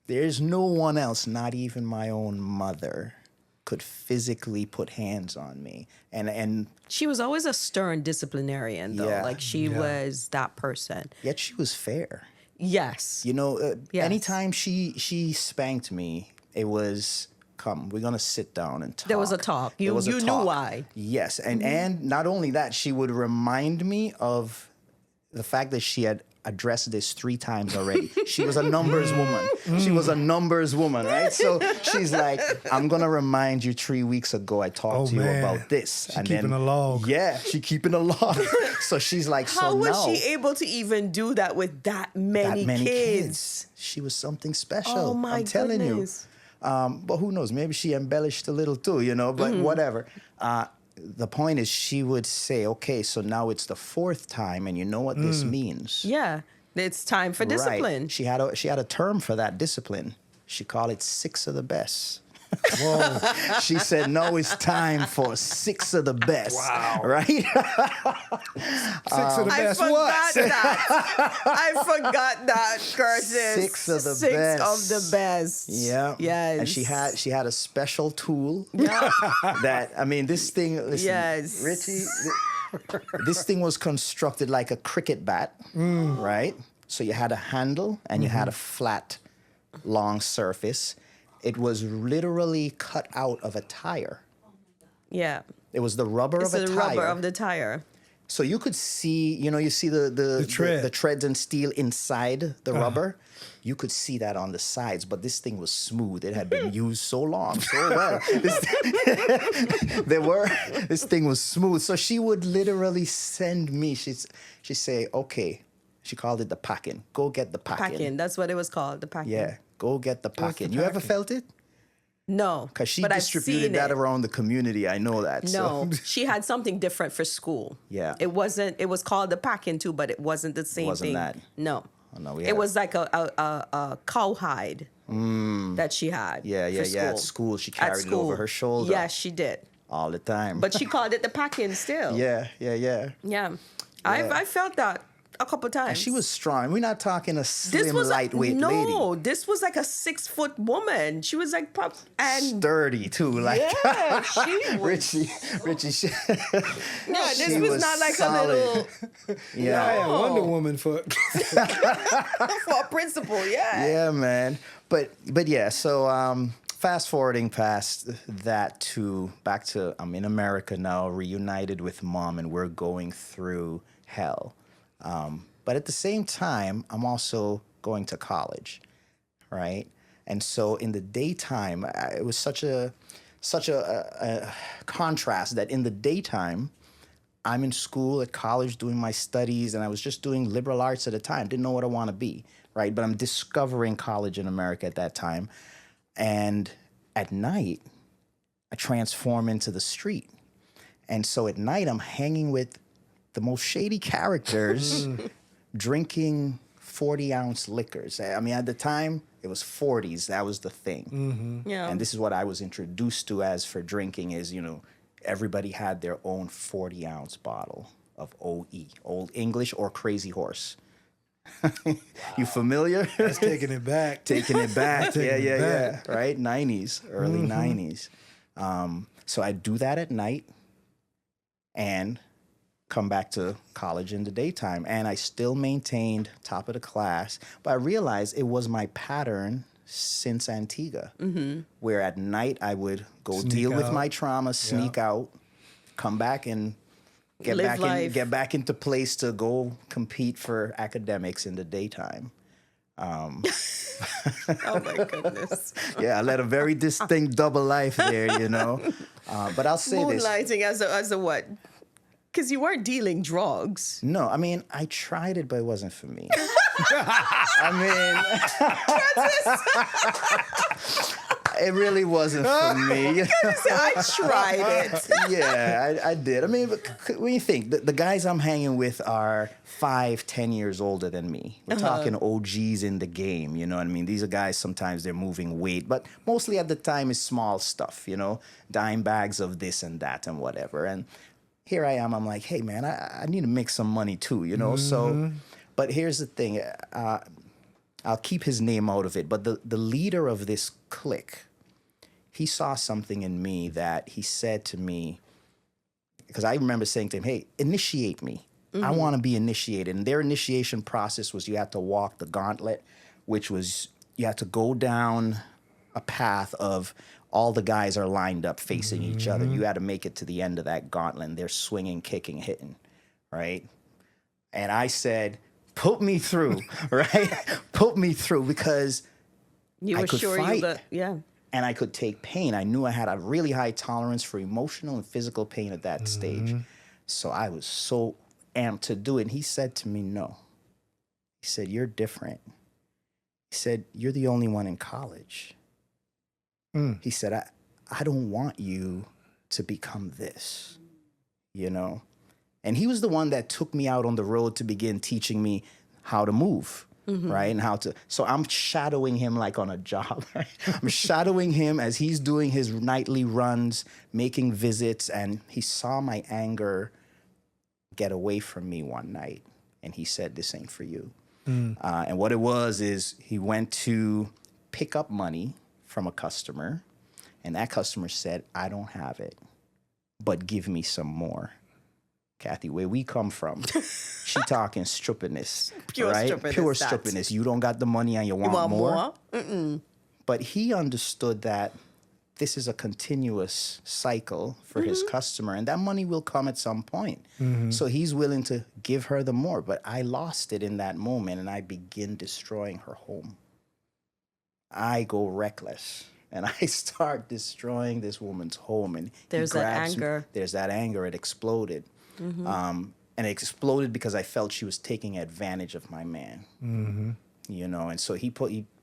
[SPEAKER 3] There's no one else, not even my own mother, could physically put hands on me. And
[SPEAKER 1] she was always a stern disciplinarian, though.
[SPEAKER 3] Yeah.
[SPEAKER 1] Like she was that person.
[SPEAKER 3] yet she was fair.
[SPEAKER 1] Yes.
[SPEAKER 3] You know, anytime she spanked me, it was, come, we're going to sit down and talk.
[SPEAKER 1] There was a talk. You knew why.
[SPEAKER 3] Yes. And not only that, she would remind me of the fact that she had addressed this 3 times already. She was a numbers woman. She was a numbers woman, right? So she's like, I'm going to remind you 3 weeks ago I talked to you about this.
[SPEAKER 2] She keeping a log.
[SPEAKER 3] Yeah, she keeping a log. So she's like,
[SPEAKER 1] How was she able to even do that with that many kids?
[SPEAKER 3] She was something special.
[SPEAKER 1] Oh my
[SPEAKER 3] I'm telling you. But who knows? Maybe she embellished a little too, you know, but whatever. the point is she would say, okay, so now it's the fourth time, and you know what this means.
[SPEAKER 1] Yeah. It's time for discipline.
[SPEAKER 3] Right. She had a term for that discipline. She called it 6 of the best.
[SPEAKER 2] Whoa.
[SPEAKER 3] She said, no, it's time for 6 of the best.
[SPEAKER 2] Wow.
[SPEAKER 3] Right?
[SPEAKER 2] 6 of the best what?
[SPEAKER 1] I forgot that, Curtis.
[SPEAKER 3] 6 of the
[SPEAKER 1] 6
[SPEAKER 3] best.
[SPEAKER 1] of the best.
[SPEAKER 3] Yeah.
[SPEAKER 1] Yes.
[SPEAKER 3] And she had a special tool that, I mean, this thing, listen,
[SPEAKER 1] Yes.
[SPEAKER 3] Richie, this thing was constructed like a cricket bat, right? So you had a handle and you had a flat, long surface. It was literally cut out of a tire.
[SPEAKER 1] Yeah.
[SPEAKER 3] It was the rubber
[SPEAKER 1] It's
[SPEAKER 3] of a
[SPEAKER 1] the
[SPEAKER 3] tire.
[SPEAKER 1] rubber of the tire.
[SPEAKER 3] So you could see, you see the treads and steel inside the rubber. You could see that on the sides, but this thing was smooth. It had been used so long, so well. This thing was smooth. So she would literally send me. She'd say, okay. She called it the packing. Go get the packing.
[SPEAKER 1] Packing. That's what it was called. The packing.
[SPEAKER 3] Yeah. Go get the packing. You ever felt it?
[SPEAKER 1] No.
[SPEAKER 3] Because she
[SPEAKER 1] but
[SPEAKER 3] distributed that
[SPEAKER 1] it.
[SPEAKER 3] around the community. I know that.
[SPEAKER 1] No,
[SPEAKER 3] So.
[SPEAKER 1] she had something different for school.
[SPEAKER 3] Yeah.
[SPEAKER 1] It was called the packing too, but it wasn't the same
[SPEAKER 3] Wasn't
[SPEAKER 1] thing.
[SPEAKER 3] that?
[SPEAKER 1] No.
[SPEAKER 3] Oh, no,
[SPEAKER 1] it was like a cowhide that she had.
[SPEAKER 3] Yeah. At school, she carried it over her shoulder.
[SPEAKER 1] Yes, she did.
[SPEAKER 3] All the time.
[SPEAKER 1] But she called it the packing still.
[SPEAKER 3] Yeah.
[SPEAKER 1] Yeah. I felt that a couple times.
[SPEAKER 3] And she was strong. We're not talking a slim, lightweight lady.
[SPEAKER 1] No, this was like a 6-foot woman. She was like
[SPEAKER 3] sturdy too. Like
[SPEAKER 1] yeah, she was.
[SPEAKER 3] Richie.
[SPEAKER 1] Yeah, this was not like
[SPEAKER 3] solid.
[SPEAKER 1] a little.
[SPEAKER 2] Yeah, Wonder Woman for
[SPEAKER 1] For a principal. Yeah.
[SPEAKER 3] Yeah, man. But yeah. So fast forwarding past that to back to I'm in America now, reunited with Mom, and we're going through hell. But at the same time, I'm also going to college, right? And so in the daytime, it was such a contrast that in the daytime, I'm in school at college doing my studies, and I was just doing liberal arts at the time. Didn't know what I want to be, right? But I'm discovering college in America at that time. And at night, I transform into the street. And so at night, I'm hanging with the most shady characters drinking 40-ounce liquors. I mean, at the time, it was 40s. That was the thing.
[SPEAKER 1] Yeah.
[SPEAKER 3] And this is what I was introduced to as for drinking is, everybody had their own 40-ounce bottle of OE, Old English or Crazy Horse. You familiar?
[SPEAKER 2] That's taking it back.
[SPEAKER 3] Taking it back.
[SPEAKER 2] Taking it back.
[SPEAKER 3] Right? 90s, early 90s. So I do that at night and come back to college in the daytime. And I still maintained top of the class. But I realized it was my pattern since Antigua, where at night I would go deal with my trauma, sneak out, come back and get back into place to go compete for academics in the daytime.
[SPEAKER 1] Oh my goodness.
[SPEAKER 3] Yeah, I led a very distinct double life there, But I'll say this.
[SPEAKER 1] Moonlighting as a what? Because you weren't dealing drugs.
[SPEAKER 3] No, I mean, I tried it, but it wasn't for me. I mean, it really wasn't for me.
[SPEAKER 1] I tried it.
[SPEAKER 3] Yeah, I did. I mean, when you think, the guys I'm hanging with are 5-10 years older than me. We're talking OGs in the game, you know what I mean? These are guys, sometimes they're moving weight, but mostly at the time it's small stuff, dime bags of this and that and whatever. And here I am, I'm like, hey, man, I need to make some money too, So, but here's the thing. I'll keep his name out of it. But the leader of this clique, he saw something in me that he said to me, because I remember saying to him, hey, initiate me. I want to be initiated. And their initiation process was you had to walk the gauntlet, which was you had to go down a path of all the guys are lined up facing each other. You had to make it to the end of that gauntlet. And they're swinging, kicking, hitting, right? And I said, put me through, right? Put me through because
[SPEAKER 1] you
[SPEAKER 3] I
[SPEAKER 1] were
[SPEAKER 3] could
[SPEAKER 1] sure
[SPEAKER 3] fight.
[SPEAKER 1] yeah.
[SPEAKER 3] And I could take pain. I knew I had a really high tolerance for emotional and physical pain at that stage. So I was so amped to do it. And he said to me, no. He said, you're different. He said, you're the only one in college. He said, I don't want you to become this. you know. And he was the one that took me out on the road to begin teaching me how to move, right? And how to, so I'm shadowing him like on a job, right? I'm shadowing him as he's doing his nightly runs, making visits, and he saw my anger get away from me one night. And he said, this ain't for you. And what it was is he went to pick up money from a customer, and that customer said, I don't have it, but give me some more. Kathy, where we come from, she talking stupidness,
[SPEAKER 1] Pure
[SPEAKER 3] right?
[SPEAKER 1] stupidness,
[SPEAKER 3] Pure
[SPEAKER 1] that's-
[SPEAKER 3] stupidness. You don't got the money and you want more. But he understood that this is a continuous cycle for his customer, and that money will come at some point. So he's willing to give her the more. But I lost it in that moment, and I begin destroying her home. I go reckless, and I start destroying this woman's home. And
[SPEAKER 1] There's
[SPEAKER 3] he
[SPEAKER 1] that
[SPEAKER 3] grabs me.
[SPEAKER 1] anger.
[SPEAKER 3] There's that anger. It exploded. And it exploded because I felt she was taking advantage of my man. You know, and so he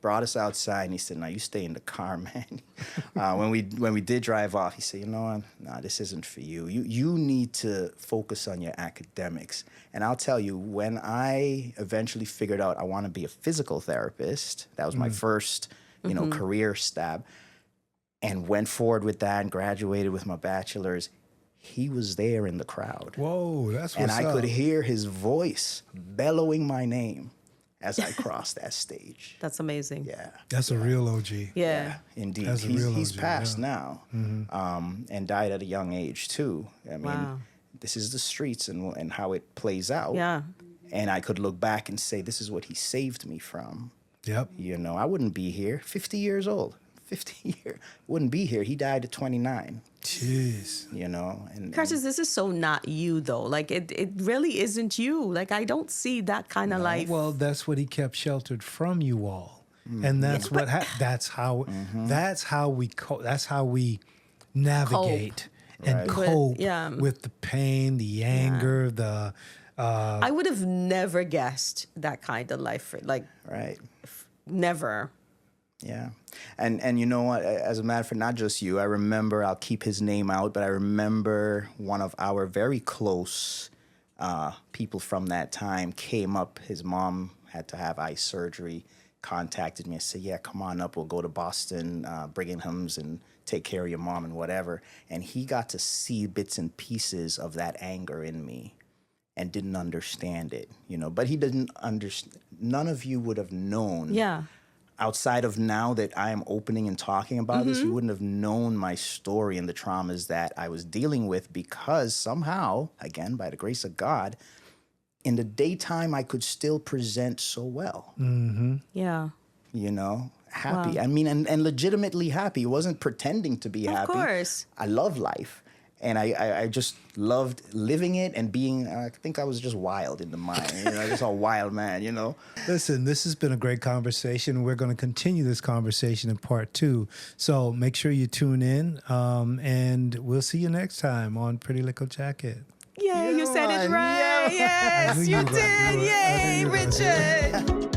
[SPEAKER 3] brought us outside, and he said, "Now you stay in the car, man." When we did drive off, he said, "You know what? No, this isn't for you. You need to focus on your academics." And I'll tell you, when I eventually figured out I want to be a physical therapist, that was my first, you know, career stab, and went forward with that and graduated with my bachelor's. He was there in the crowd.
[SPEAKER 2] Whoa, that's what's
[SPEAKER 3] And I
[SPEAKER 2] up.
[SPEAKER 3] could hear his voice bellowing my name as I crossed that stage.
[SPEAKER 1] That's amazing.
[SPEAKER 3] Yeah.
[SPEAKER 2] That's a real OG.
[SPEAKER 1] Yeah.
[SPEAKER 3] Indeed.
[SPEAKER 2] That's a real
[SPEAKER 3] He's
[SPEAKER 2] OG,
[SPEAKER 3] passed
[SPEAKER 2] yeah.
[SPEAKER 3] now, and died at a young age, too. I mean,
[SPEAKER 1] Wow.
[SPEAKER 3] this is the streets and how it plays out.
[SPEAKER 1] Yeah.
[SPEAKER 3] And I could look back and say, this is what he saved me from.
[SPEAKER 2] Yep.
[SPEAKER 3] You know, I wouldn't be here. 50 years old. 50 years. Wouldn't be here. He died at 29.
[SPEAKER 2] Jeez.
[SPEAKER 3] You know, and
[SPEAKER 1] Curtis, this is so not you though. Like it really isn't you. Like I don't see that kind of life.
[SPEAKER 2] Well, that's what he kept sheltered from you all, and that's what that's how we navigate and
[SPEAKER 3] Right.
[SPEAKER 2] cope
[SPEAKER 1] Yeah.
[SPEAKER 2] with the pain, the anger, the
[SPEAKER 1] I would have never guessed that kind of life. Like
[SPEAKER 3] right.
[SPEAKER 1] never.
[SPEAKER 3] Yeah. And you know what? As a matter of fact, not just you, I remember, I'll keep his name out, but I remember one of our very close people from that time came up. His mom had to have eye surgery, contacted me and said, yeah, come on up. We'll go to Boston, Brigham's, and take care of your mom and whatever. And he got to see bits and pieces of that anger in me and didn't understand it, you know. But he didn't understand. None of you would have known.
[SPEAKER 1] Yeah.
[SPEAKER 3] Outside of now that I am opening and talking about this, you wouldn't have known my story and the traumas that I was dealing with, because somehow, again, by the grace of God, in the daytime, I could still present so well,
[SPEAKER 1] Yeah.
[SPEAKER 3] you know, happy.
[SPEAKER 1] Wow.
[SPEAKER 3] I mean, and legitimately happy. It wasn't pretending to be happy.
[SPEAKER 1] Of course.
[SPEAKER 3] I love life. And I just loved living it and being, I think I was just wild in the mind, you know, just a wild man, you know.
[SPEAKER 2] Listen, this has been a great conversation. We're going to continue this conversation in part 2. So make sure you tune in, and we'll see you next time on Pretty Likkle Jacket.
[SPEAKER 1] Yeah, you said it
[SPEAKER 3] man.
[SPEAKER 1] right.
[SPEAKER 3] Yeah.
[SPEAKER 1] Yes,
[SPEAKER 2] I knew
[SPEAKER 1] you
[SPEAKER 2] you were gonna
[SPEAKER 1] did.
[SPEAKER 2] do it. I knew
[SPEAKER 1] Yay,
[SPEAKER 2] you were gonna do it.
[SPEAKER 1] Richard.